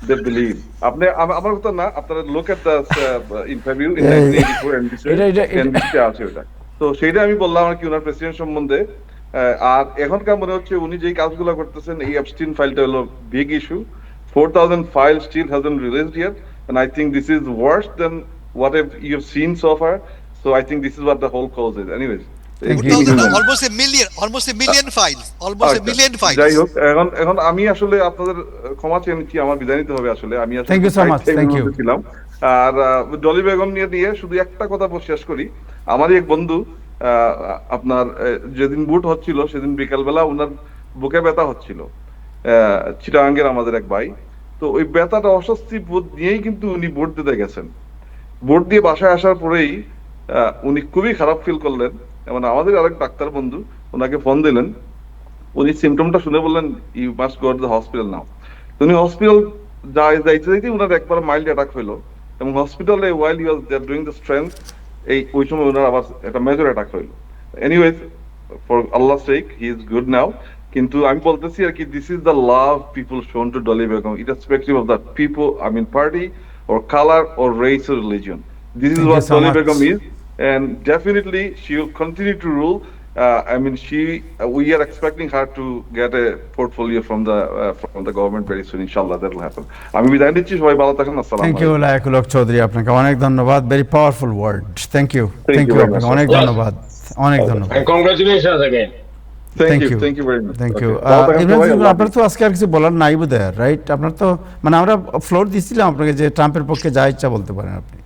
they believe. আপনি আমার কথা না, আপনারা look at the interview in 1984 NBC আছে ওটা। তো সেইটা আমি বললাম আর কি ওনার প্রেসিডেন্ট সম্বন্ধে। আর এখনকার মনে হচ্ছে উনি যেই কাজগুলো করতেছেন, এই অ্যাপস্টিন ফাইলটা হলো big issue. 4000 files still hasn't released yet, and I think this is worse than what you have seen so far. So I think this is what the whole cause is. Anyways, almost a million files. যাই হোক, এখন আমি আসলে আপনাদের ক্ষমা চেয়ে নিচ্ছি, আমার বিদায় নিতে হবে আসলে। আমি আসলে ছিলাম। আর ডলি বেগম নিয়ে শুধু একটা কথা শেষ করি। আমারই এক বন্ধু, আপনার যেদিন ভোট হচ্ছিল সেদিন বিকালবেলা ওনার বুকে ব্যথা হচ্ছিল, চিটাগাঙ্গের আমাদের এক ভাই। তো ওই ব্যথাটা, অস্বস্তি বোধ নিয়েই কিন্তু উনি ভোট দিতে গেছেন। ভোট দিয়ে বাসায় আসার পরেই উনি খুবই খারাপ ফিল করলেন, এবং আমাদের আরেক ডাক্তার বন্ধু ওনাকে ফোন দিলেন। উনি সিমটমটা শুনে বললেন you must go to the hospital now. উনি হসপিটাল যাইতে ওনার একবার মাইল্ড অ্যাটাক হইলো, এবং হসপিটালে ওয়াইল হি ওয়াজ ডুইং দ্য স্ট্রেংথ, ওই সময় ওনার আবার একটা মেজর অ্যাটাক হইলো। এনিওয়েজ, ফর আল্লাহর সেক হি ইজ গুড নাও। কিন্তু আমি বলতেছি আর কি, this is the love people শোন two Dolly Begum, irrespective of the people, I mean party or color or race or religion. This is what Dolly Begum is, and definitely she will continue to rule. I mean, we are expecting her to get a portfolio from the government very soon. Inshallah, that will happen. আমি বিদায় নিচ্ছি, সবাই ভালো থাকুন। আসসালামু আলাইকুম। Thank you Laikul Haque Chowdhury, আপনাকে অনেক ধন্যবাদ। Very powerful word. Thank you আপনাকে অনেক ধন্যবাদ, অনেক ধন্যবাদ। Congratulations again. Thank you very much. Thank you. আপনার তো আজকে আর কিছু বলার নাই বোধহয়, রাইট? আপনার তো মানে আমরা ফ্লোর দিছিলাম আপনাকে যে ট্রাম্পের পক্ষে যা ইচ্ছা বলতে পারেন আপনি।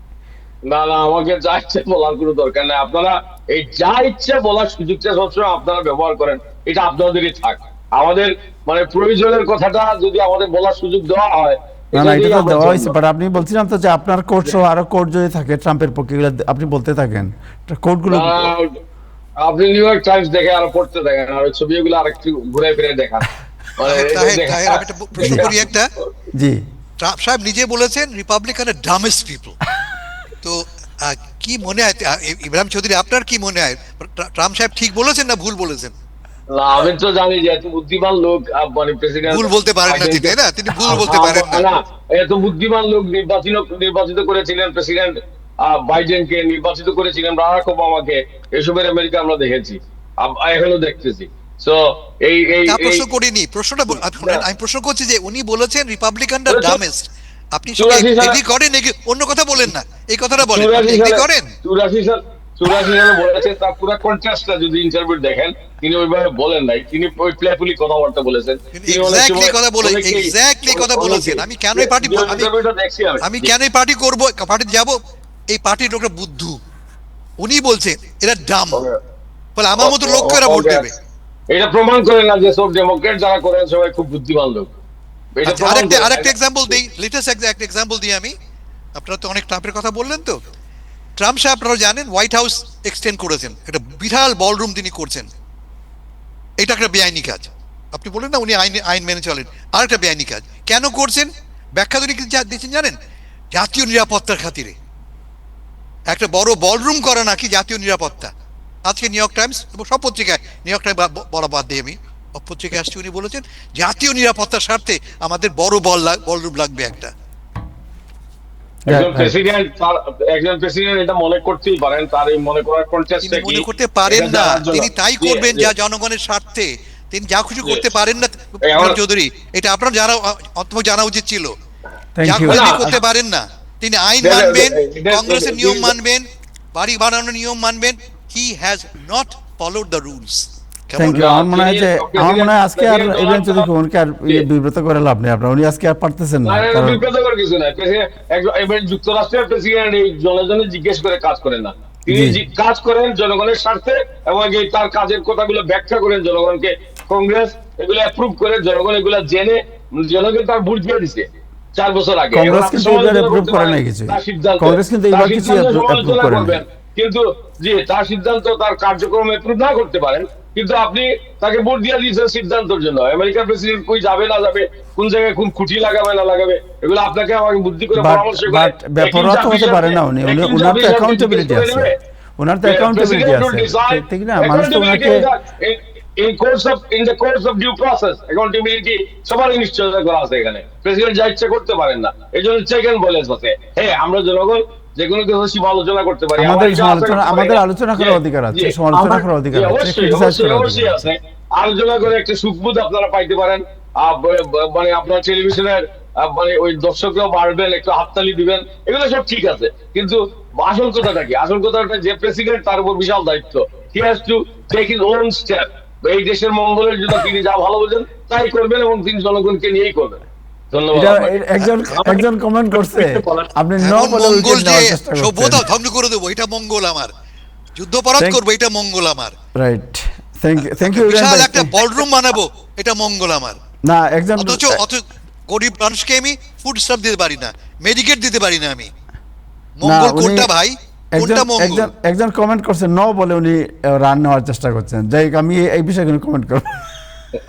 না, আমাকে যা ইচ্ছা বলার কোনো দরকার নেই। আপনারা এই যা ইচ্ছা বলার সুযোগটা সবসময় আপনারা ব্যবহার করেন, এটা আপনাদেরই থাক। আমাদের মানে প্রয়োজনের কথাটা যদি আমাদের বলার সুযোগ দেওয়া হয়, না এটা তো দেওয়া হয়েছে, বাট আপনি বলছিলাম তো যে আপনার কোর্ট সহ আরো কোর্ট যদি থাকে ট্রাম্পের পক্ষে, আপনি বলতে থাকেন কোর্টগুলো। আপনি নিউ ইয়র্ক টাইমস দেখে আর পড়তে দেখেন, আর ওই ছবিগুলো আরেকটু ঘুরে ফিরে দেখান। জি, ট্রাম্প সাহেব নিজে বলেছেন রিপাবলিকানের ডামেস্ট পিপল। তো কি মনে হয় ইব্রাহিম চৌধুরী, আপনার কি মনে হয় ট্রাম্প সাহেব ঠিক বলেছেন না ভুল বলেছেন? না, আমি তো জানি যে এত বুদ্ধিমান লোক মানে প্রেসিডেন্ট ভুল বলতে পারেন না তিনি, তাই না? তিনি ভুল বলতে পারেন না। না, এত বুদ্ধিমান লোক নির্বাচিত করেছিলেন, প্রেসিডেন্ট বাইডেনকে নির্বাচিত করেছিলেন, বারাক ওবামাকে, এসবের আমেরিকা আমরা দেখেছি, এখনো দেখতেছি। সো এই এই তা প্রশ্ন করিনি, প্রশ্নটা আমি প্রশ্ন করছি যে উনি বলেছেন রিপাবলিকানরা ডামেস্ট, আপনি এগ্রি করেন নাকি অন্য কথা বলেন না? এই কথাটা বলেন, আপনি এগ্রি করেন? 84 সালে বলেছেন, তার পুরো কন্ট্রাস্টটা যদি ইন্টারভিউ দেখেন, তিনি ওইভাবে বলেন নাই, তিনি ওই প্লেফুলি কথাবার্তা বলেছেন, তিনি অনেক সময় এক্স্যাক্টলি কথা বলেছেন। আমি কেন এই পার্টি আমি কেন এই পার্টি করব, পার্টিতে যাব? এই পার্টির লোকরা বুদ্ধু, উনি বলছেন এরা ডাম, বলে আমার মতো লোককে এরা ভোট দেবে। এটা প্রমাণ করে না যে সব ডেমোক্রেট যারা করেন সবাই খুব বুদ্ধিমান লোক? আরেকটা এক্সাম্পল দিই, লেটেস্ট একটা এক্সাম্পল দিই আমি। আপনারা তো অনেক ট্রাম্পের কথা বললেন, তো ট্রাম্প সাহেব আপনারা জানেন হোয়াইট হাউস এক্সটেন্ড করেছেন, একটা বিশাল বলরুম তিনি করছেন। এটা একটা বেআইনি কাজ, আপনি বলেন না উনি আইন মেনে চলেন, আর একটা বেআইনি কাজ। কেন করছেন ব্যাখ্যা তিনি দিচ্ছেন জানেন? জাতীয় নিরাপত্তার খাতিরে একটা বড় বলরুম করা নাকি জাতীয় নিরাপত্তা। আজকে নিউ ইয়র্ক টাইমস এবং সব পত্রিকায়, নিউ ইয়র্ক টাইমস বলা বাদ দিয়ে আমি পত্রিকায় আসছি, উনি বলেছেন জাতীয় নিরাপত্তার স্বার্থে আমাদের বড় বলরুম লাগবে একটা। একজন প্রেসিডেন্ট এটা মনে করতেই পারেন, তার এই মনে করার কনটেক্সটটা কি? মনে করতে পারেন না, তিনি তাই করবেন যা জনগণের স্বার্থে, তিনি যা খুশি করতে পারেন না। চৌধুরী, এটা আপনার জানা উচিত ছিল। যা খুশি করতে পারেন না, তিনি আইন মানবেন, কংগ্রেসের নিয়ম মানবেন, বাড়ি বানানোর নিয়ম মানবেন। He has not followed the rules. Thank you. আমার মনে হয় আজকে আর ইব্রাহিম চৌধুরীকে আর বিব্রত করে লাভ নেই, আপনার উনি আজকে আর পারতেছেন না। বিব্রতকর কিছু না, যুক্তরাষ্ট্রের প্রেসিডেন্ট এই জনগণের জিজ্ঞেস করে কাজ করেন না, তিনি কাজ করেন জনগণের স্বার্থে, এবং তার কাজের কথাগুলো ব্যাখ্যা করেন জনগণকে। কংগ্রেস এগুলো অ্যাপ্রুভ করে, জনগণ এগুলো জেনে, জনগণ তার ভোট দিয়ে দিছে 4 বছর আগে। কংগ্রেস কিন্তু এবার অ্যাপ্রুভ করে নাই কিছু, কংগ্রেস কিন্তু এবার কিছু অ্যাপ্রুভ করে নাই, কিন্তু যে তার সিদ্ধান্ত, তার কার্যক্রম অ্যাপ্রুভ না করতে পারেন, কিন্তু আপনি তাকে ভোট দিয়ে দিয়েছেন সিদ্ধান্তের জন্য। আমেরিকার প্রেসিডেন্ট কই যাবে না যাবে, কোন জায়গায় কোন খুঁটি লাগাবে না লাগাবে, এগুলো আপনাকে আমাকে বুদ্ধি করে পরামর্শ করে। ব্যাপারটা তো হতে পারে না, উনি ওনার তো অ্যাকাউন্টেবিলিটি আছে, ওনার তো অ্যাকাউন্টেবিলিটি আছে, ঠিক না? মানুষ তো ওনাকে in the course of due process accountability সবারই নিশ্চয়তা করা আছে। এখানে প্রেসিডেন্ট যা ইচ্ছা করতে পারেন না, এই জন্য চেক এন্ড ব্যালেন্স আছে। হ্যাঁ, আমরা জনগণ যে কোনো কিছু সমালোচনা করতে পারি, আমাদের আলোচনা করার অধিকার আছে, সমালোচনা করার অধিকার আছে, অবশ্যই আছে। আলোচনা করে একটা সুখবোধ আপনারা পাইতে পারেন, মানে আপনার টেলিভিশনের মানে ওই দর্শকরাও বাড়বেন, একটু হাততালি দিবেন, এগুলো সব ঠিক আছে। কিন্তু আসল কথাটা কি? আসল কথাটা যে প্রেসিডেন্ট, তার উপর বিশাল দায়িত্ব। He has to take his own step. এই দেশের মঙ্গলের জন্য তিনি যা ভালো বোঝেন তাই করবেন, এবং তিনি জনগণকে নিয়েই করবেন। একজন কমেন্ট করছে আপনি সভ্যতা ধ্বংস করে দেবো, এটা মঙ্গল আমার, যুদ্ধপরাধ করবো, এটা মঙ্গল আমার। Right, thank you. বিশাল একটা বলরুম বানাবো, এটা মঙ্গল আমার। না, একজন অথচ গরিব মানুষকে আমি ফুড স্টাফ দিতে পারি না, মেডিকেট দিতে পারি না আমি। মঙ্গল কোনটা ভাই? কোনটা মঙ্গল? একজন কমেন্ট করছে ন বলে উনি রান নেওয়ার চেষ্টা করছেন। যাই হোক, আমি এই বিষয়ে কোনো কমেন্ট করব।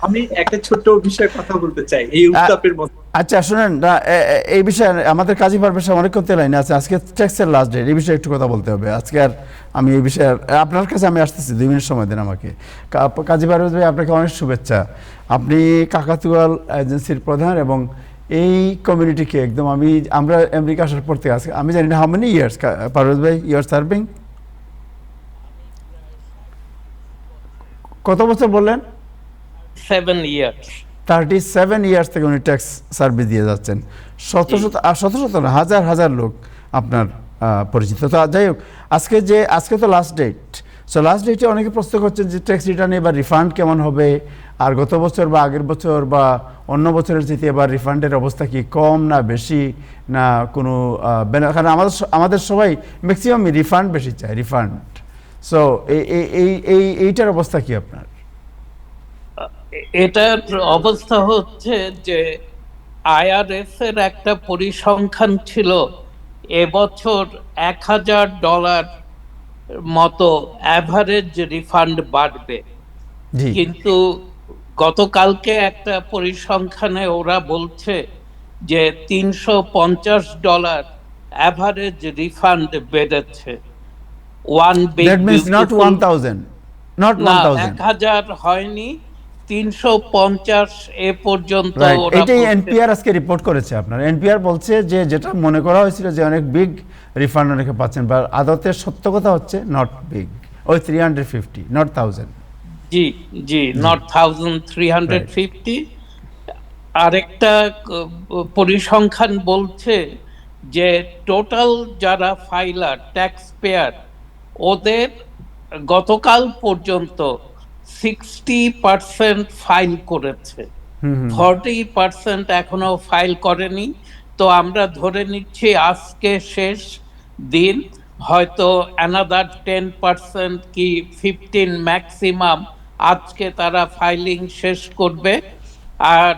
আমি একটা ছোট্ট বিষয়ে কথা বলতে চাই এই উত্তাপের মধ্যে। আচ্ছা শুনেন, এই বিষয়ে আমাদের কাজী পারভেজ সাহেব অনেক করতে লাইনে আছে, আজকে ট্যাক্সের লাস্ট ডেট, এই বিষয়ে একটু কথা বলতে হবে আজকে। আর আমি এই বিষয়ে আপনার কাছে আমি আসতেছি, 2 মিনিট সময় দেন আমাকে। কাজী পারভেজ ভাই, আপনাকে অনেক শুভেচ্ছা। আপনি কাকাতুয়াল এজেন্সির প্রধান, এবং এই কমিউনিটিকে একদম আমরা আমেরিকা আসার পর থেকে আমি জানি না হাউ মেনি ইয়ার্স পারভেজ ভাই ইউ আর সার্ভিং? কত বছর বললেন? 7 years 37 ইয়ার্স থেকে উনি ট্যাক্স সার্ভিস দিয়ে যাচ্ছেন। শত না, হাজার লোক আপনার পরিচিত। তো যাই হোক, আজকে তো লাস্ট ডেট। সো লাস্ট ডেটে অনেকে প্রশ্ন করছেন যে ট্যাক্স রিটার্নে এবার রিফান্ড কেমন হবে, আর গত বছর বা আগের বছর বা অন্য বছরের চেয়ে এবার রিফান্ডের অবস্থা কি, কম না বেশি, না কোনো কারণ আমাদের সবাই ম্যাক্সিমাম রিফান্ড বেশি চায়, রিফান্ড। সো এইটার অবস্থা কি আপনার? এটার অবস্থা হচ্ছে যে আইআরএস এর একটা পরিসংখ্যান ছিল, এবছর $1000 মতো অ্যাভারেজ রিফান্ড বাড়বে, কিন্তু গতকালকে একটা পরিসংখ্যানে ওরা বলছে যে $350 অ্যাভারেজ রিফান্ড বেড়েছে। One big that means not 1000, not না, 1000, 1000 হয়নি, 350 এ পর্যন্ত রাইট। ওরা এটাই বলছে। এনপিআর আজকে রিপোর্ট করেছে। আপনার এনপিআর বলছে যে যেটা মনে করা হয়েছিল যে অনেক বিগ রিফান্ড অনেকে পাচ্ছেন, বা আদতে সত্য কথা হচ্ছে নট বিগ, ওই 350, নট 1000। G G, not 1350। আরেকটা পরিসংখ্যান বলছে যে টোটাল যারা ফাইলার ট্যাক্স পেয়ার, ওদের গতকাল পর্যন্ত 60% ফাইল করেছে, 40% এখনো ফাইল করেনি। তো আমরা ধরে নিচ্ছি আজকে শেষ দিন, হয়তো অ্যানাদার 10% কি 15 ম্যাক্সিমাম আজকে তারা ফাইলিং শেষ করবে। আর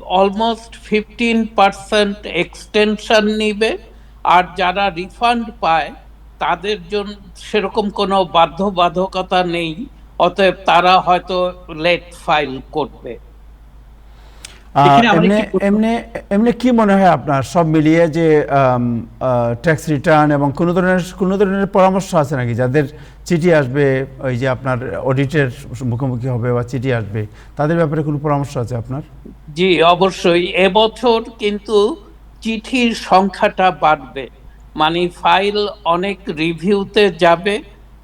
অলমোস্ট 15% এক্সটেনশন নিবে। আর যারা রিফান্ড পায় তাদের জন্য সেরকম কোনো বাধ্যবাধকতা নেই, অতএব তারা হয়তো লেট ফাইল করবে। এখানে আমার এমনি একটি প্রশ্ন- এমনি এমনি কি মনে হয় আপনার সব মিলিয়ে যে ট্যাক্স রিটার্ন এবং কোনো ধরনের পরামর্শ আছে নাকি যাদের চিঠি আসবে, ওই যে আপনার অডিটের মুখোমুখি হবে বা চিঠি আসবে, তাদের ব্যাপারে কোনো পরামর্শ আছে আপনার? জি অবশ্যই, এবছর কিন্তু চিঠির সংখ্যাটা বাড়বে, মানে ফাইল অনেক রিভিউতে যাবে।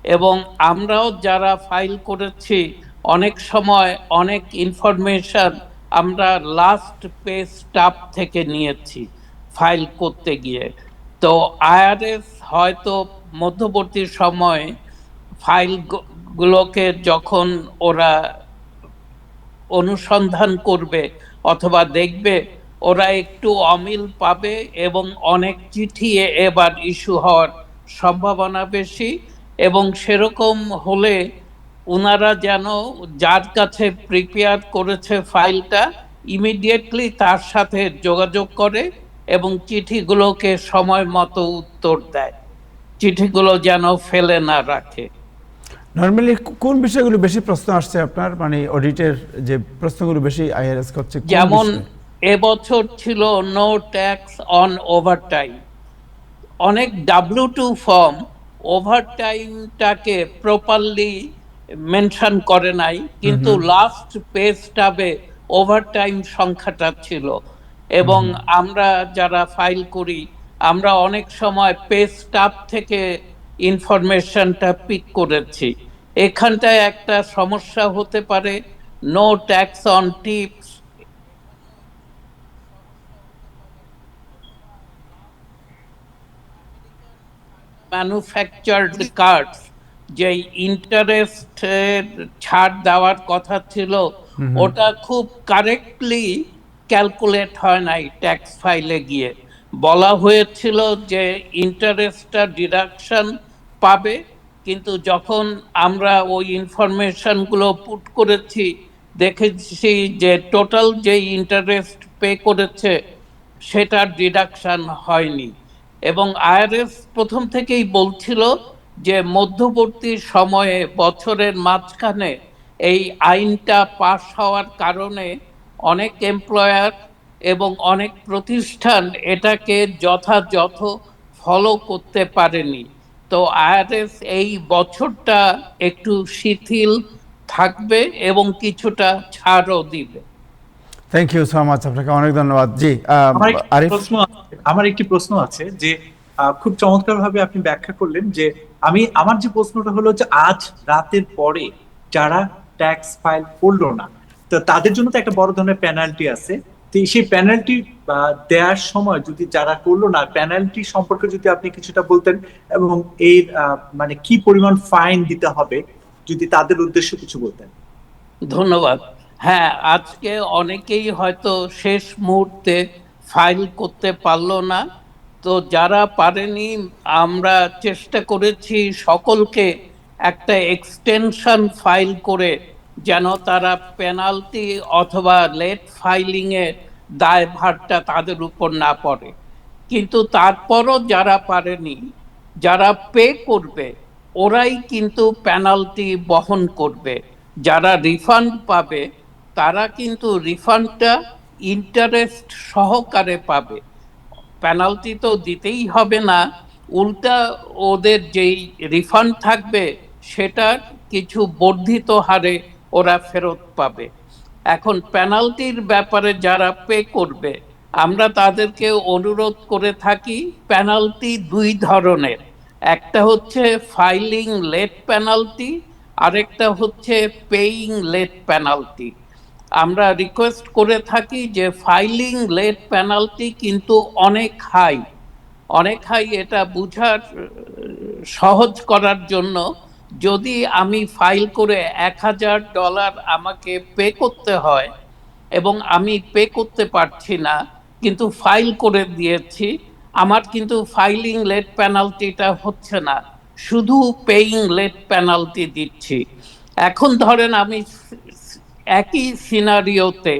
এবং আমরাও যারা ফাইল করেছি অনেক সময় অনেক ইনফরমেশন আমরা লাস্ট পেজ স্টাফ থেকে নিয়েছি ফাইল করতে গিয়ে। তো আইআরএস হয়তো মধ্যবর্তী সময়ে ফাইলগুলোকে যখন ওরা অনুসন্ধান করবে অথবা দেখবে, ওরা একটু অমিল পাবে এবং অনেক চিঠি এবার ইস্যু হওয়ার সম্ভাবনা বেশি। এবং সেরকম হলে ওনারা যেন যার কাছে প্রিপেয়ার করেছে ফাইলটা ইমিডিয়েটলি তার সাথে যোগাযোগ করে এবং চিঠিগুলোকে সময় মতো উত্তর দেয়, চিঠিগুলো যেন ফেলে না রাখে। নর্মালি কোন বিষয়গুলো বেশি প্রশ্ন আসছে আপনার, মানে অডিটের যে প্রশ্নগুলো বেশি আইআরএস করছে? কোন যেমন বিষয়ে? এবছর ছিল নো ট্যাক্স অন ওভারটাইম। অনেক W2 ফর্ম ওভারটাইমটাকে প্রপারলি মেনশন করে নাই, কিন্তু লাস্ট পেজ স্টাবে ওভারটাইম সংখ্যাটা ছিল। এবং আমরা যারা ফাইল করি আমরা অনেক সময় পেজ স্টাব থেকে ইনফরমেশনটা পিক করেছি। এখানটায় একটা সমস্যা হতে পারে। No tax on tips, manufactured cards, যে ইন্টারেস্টের ছাড় দেওয়ার কথা ছিল ওটা খুব কারেক্টলি ক্যালকুলেট হয় নাই। ট্যাক্স ফাইলে গিয়ে বলা হয়েছিল যে ইন্টারেস্টটা ডিডাকশন পাবে, কিন্তু যখন আমরা ওই ইনফরমেশনগুলো পুট করেছি দেখেছি যে টোটাল যে ইন্টারেস্ট পে করেছে সেটা ডিডাকশন হয়নি। এবং আইআরএস প্রথম থেকেই বলছিল যে মধ্যবর্তী সময়ে বছরের মাঝখানে এই আইনটা পাস হওয়ার কারণে অনেক এমপ্লয়ার এবং অনেক প্রতিষ্ঠান এটাকে যথাযথ ফলো করতে পারেনি। তো আইআরএস এই বছরটা একটু শিথিল থাকবে এবং কিছুটা ছাড়ও দিবে। থ্যাংক ইউ সো মাচ, আপনাকে অনেক ধন্যবাদ। জি আমার একটি প্রশ্ন আছে যে খুব চমৎকার ভাবে আপনি ব্যাখ্যা করলেন যে আমার যে প্রশ্নটা হলো যে আজ রাতের পরে যারা ট্যাক্স ফাইল করলো না, তো তাদের জন্য তো একটা বড় ধরনের পেনাল্টি আছে। তো সেই পেনাল্টি দেওয়ার সময় যদি যারা করলো না, পেনাল্টি সম্পর্কে যদি আপনি কিছুটা বলতেন এবং এর মানে কি পরিমাণ ফাইন দিতে হবে যদি তাদের উদ্দেশ্যে কিছু বলতেন। ধন্যবাদ। হ্যাঁ, আজকে অনেকেই হয়তো শেষ মুহূর্তে ফাইল করতে পারলো না। তো যারা পারেনি আমরা চেষ্টা করেছি সকলকে একটা এক্সটেনশন ফাইল করে যেন তারা পেনাল্টি অথবা লেট ফাইলিং এর দায়ভারটা তাদের উপর না পড়ে। কিন্তু তারপরও যারা পারেনি, যারা পে করবে ওরাই কিন্তু পেনাল্টি বহন করবে। যারা রিফান্ড পাবে তারা কিন্তু রিফান্ডটা ইন্টারেস্ট সহকারে পাবে। পেনাল্টি তো দিতেই হবে না, উল্টা ওদের যেই রিফান্ড থাকবে সেটা কিছু বর্ধিত হারে ওরা ফেরত পাবে। এখন পেনাল্টির ব্যাপারে যারা পে করবে, আমরা তাদেরকে অনুরোধ করে থাকি, পেনাল্টি দুই ধরনের, একটা হচ্ছে ফাইলিং লেট পেনাল্টি, আরেকটা হচ্ছে পেইং লেট পেনাল্টি। আমরা রিকোয়েস্ট করে থাকি যে ফাইলিং লেট পেনাল্টি কিন্তু অনেক হাই, এটা বুঝার সহজ করার জন্য, যদি আমি ফাইল করে $1000 আমাকে পে করতে হয় এবং আমি পে করতে পারছি না কিন্তু ফাইল করে দিয়েছি, আমার কিন্তু ফাইলিং লেট পেনাল্টিটা হচ্ছে না, শুধু পেইং লেট পেনাল্টি দিচ্ছি। এখন ধরেন আমি একই সিনারিওতে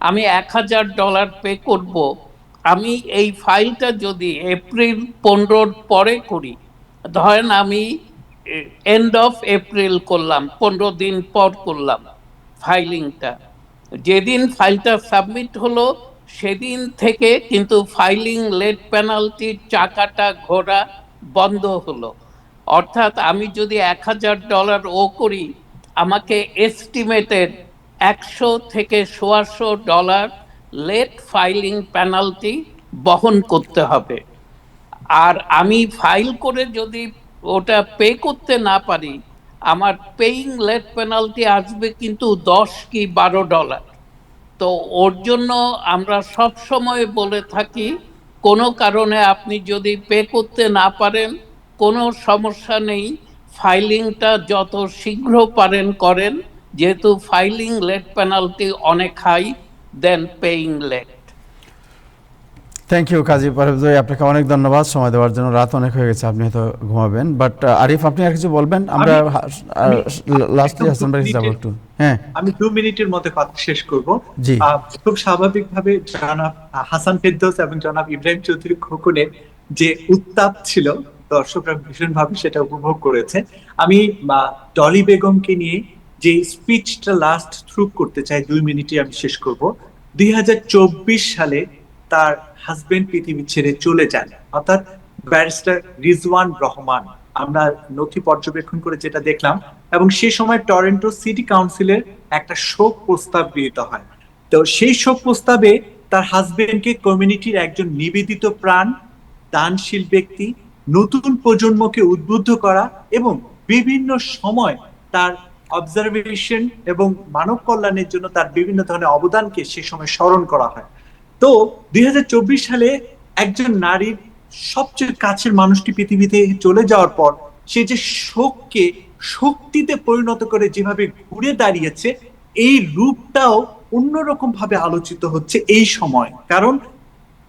আমি $1000 পে করব, আমি এই ফাইলটা যদি এপ্রিল 15 পরে করি, ধরেন আমি এন্ড অফ এপ্রিল করলাম, 15 দিন পর করলাম ফাইলিংটা, যেদিন ফাইলটা সাবমিট হলো সেদিন থেকে কিন্তু ফাইলিং লেট পেনাল্টির চাকাটা ঘোরা বন্ধ হলো। অর্থাৎ আমি যদি $1000 ও করি, আমাকে এস্টিমেটেড $100 থেকে $125 লেট ফাইলিং পেনাল্টি বহন করতে হবে। আর আমি ফাইল করে যদি ওটা পে করতে না পারি, আমার পেইং লেট পেনাল্টি আসবে কিন্তু $10 কি $12। তো ওর জন্য আমরা সব সময় বলে থাকি, কোনো কারণে আপনি যদি পে করতে না পারেন কোনো সমস্যা নেই, ফাইলিংটা যত শীঘ্র পারেন করেন, যেহেতু ফাইলিং লেট পেনাল্টি অনেক high then paying late. Thank you Kazi Parvez ভাই, আপনাকে অনেক ধন্যবাদ সময় দেওয়ার জন্য। রাত অনেক হয়ে গেছে, আপনি হয়তো ঘুমাবেন, বাট আরিফ আপনি আর কিছু বলবেন? আমরা লাস্টলি হাসান ভাই যাব একটু। হ্যাঁ, আমি 2 মিনিটের মধ্যে কথা শেষ করব। জি। খুব স্বাভাবিকভাবে জনাব হাসান ফেরদৌস এবং জনাব ইব্রাহিম চৌধুরী খোকনের যে উত্তাপ ছিল, দর্শকরা ভীষণভাবে সেটা উপভোগ করেছে। আমি ডলি বেগমকে নিয়ে যে স্পিচটা লাস্ট থ্রু করতে চাই, 2 মিনিটে আমি শেষ করব। 2024 সালে তার হাজবেন্ড পৃথিবী ছেড়ে চলে যান, অর্থাৎ ব্যারিস্টার রিজওয়ান রহমান। আমরা নথি পর্যবেক্ষণ করে যেটা দেখলাম, এবং সেই সময় টরন্টো সিটি কাউন্সিলের একটা শোক প্রস্তাব গৃহীত হয়। তো সেই শোক প্রস্তাবে তার হাজবেন্ডকে কমিউনিটির একজন নিবেদিত প্রাণ, দানশীল ব্যক্তি, নতুন প্রজন্মকে উদ্বুদ্ধ করা এবং বিভিন্ন সময় তার অবজারভেশন এবং মানব কল্যাণের জন্য তার বিভিন্ন ধরনের অবদানকে সেই সময় স্মরণ করা হয়। তো 2024 সালে একজন নারীর সবচেয়ে কাছের মানুষটি পৃথিবীতে চলে যাওয়ার পর সে যে শোককে শক্তিতে পরিণত করে যেভাবে ঘুরে দাঁড়িয়েছে, এই রূপটাও অন্যরকম ভাবে আলোচিত হচ্ছে এই সময়। কারণ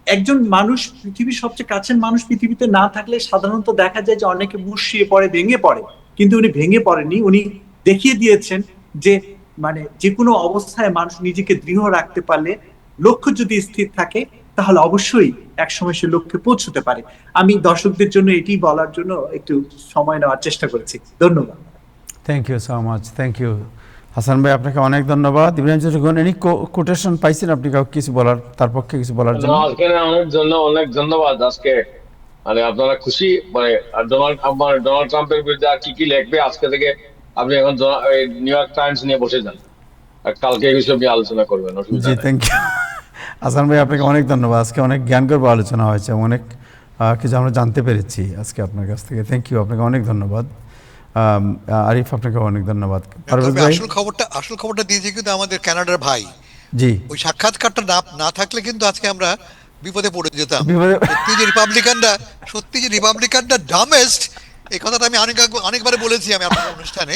একজন মানুষ, পৃথিবীর সবচেয়ে কাছের মানুষ পৃথিবীতে না থাকলে সাধারণত দেখা যায় যে অনেকে মুষড়িয়ে পড়ে, ভেঙে পড়ে, কিন্তু উনি ভেঙে পড়েনি। উনি দেখিয়ে দিয়েছেন যে মানে যে কোনো অবস্থায় মানুষ নিজেকে দৃঢ় রাখতে পারলে, লক্ষ্য যদি স্থির থাকে, তাহলে অবশ্যই একসময় সে লক্ষ্যে পৌঁছতে পারে। আমি দর্শকদের জন্য এটি বলার জন্য একটু সময় নেওয়ার চেষ্টা করেছি। ধন্যবাদ। Thank you so much, thank you Hasan ভাই, আপনাকে অনেক ধন্যবাদ। ইব্রাহিম চৌধুরী, এনি কোটেশন পাইছেন আপনি কাউকে কিছু বলার, তার পক্ষে কিছু বলার জন্য? অনেক ধন্যবাদ। আজকে মানে আপনারা খুশি, মানে ডোনাল্ড ট্রাম্পের বিরুদ্ধে আর কি কি লিখবে আজকে থেকে, আপনি এখন নিউ ইয়র্ক টাইমস নিয়ে বসে যান, কালকে এই বিষয়ে আপনি আলোচনা করবেন। জি, থ্যাংক ইউ হাসান ভাই, আপনাকে অনেক ধন্যবাদ। আজকে অনেক জ্ঞানগর্ভ আলোচনা হয়েছে, অনেক কিছু আমরা জানতে পেরেছি আজকে আপনার কাছ থেকে। থ্যাংক ইউ, আপনাকে অনেক ধন্যবাদ। আরিফ, আপনাকে অনেক ধন্যবাদ। আসল খবরটা দিয়েছে কিন্তু আমাদের কানাডার ভাই। জি, ওই সাক্ষাৎকারটা না থাকলে কিন্তু আজকে আমরা বিপদে পড়ে যেতাম। সত্যি যে রিপাবলিকানরা ডামেস্ট, এই কথাটা আমি অনেকবার বলেছি আমি আপনার অনুষ্ঠানে।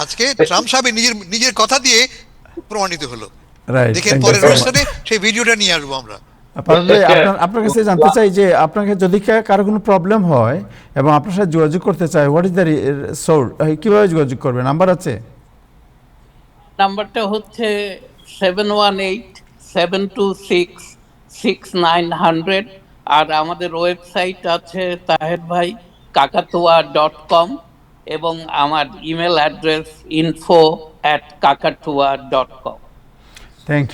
আজকে ট্রাম্প সাহেব নিজের কথা দিয়ে প্রমাণিত হলো। দেখেন পরের অনুষ্ঠানে সেই ভিডিওটা নিয়ে আসবো আমরা। আপনার কাছে জানতে চাই যে আপনাকে যদি কারো কোনো প্রবলেম হয় এবং আপনার সাথে যোগাযোগ করতে চায়, হোয়াট ইজ দ্য সোর্স, কিভাবে যোগাযোগ করবে? নাম্বার আছে? নাম্বারটা হচ্ছে 718-726-6900, আর আমাদের ওয়েবসাইট আছে tahirbhai.kakatoa.com এবং আমার email address info@kakatoa.com। Thank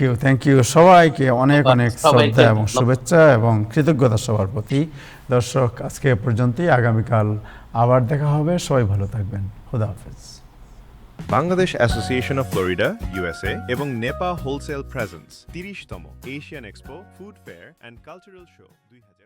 you সবাইকে অনেক অনেক সবাইকে শ্রদ্ধা এবং ধন্যবাদ। শুভেচ্ছা এবং কৃতজ্ঞতা সবার প্রতি। দর্শক, আজকে এ পর্যন্তই, আগামীকাল আবার দেখা হবে। সবাই ভালো থাকবেন, খুদা হাফেজ। Bangladesh association of Florida, USA এবং নেপা হোলসেল প্রেজেন্স 30তম Asian expo food fair and cultural show 2000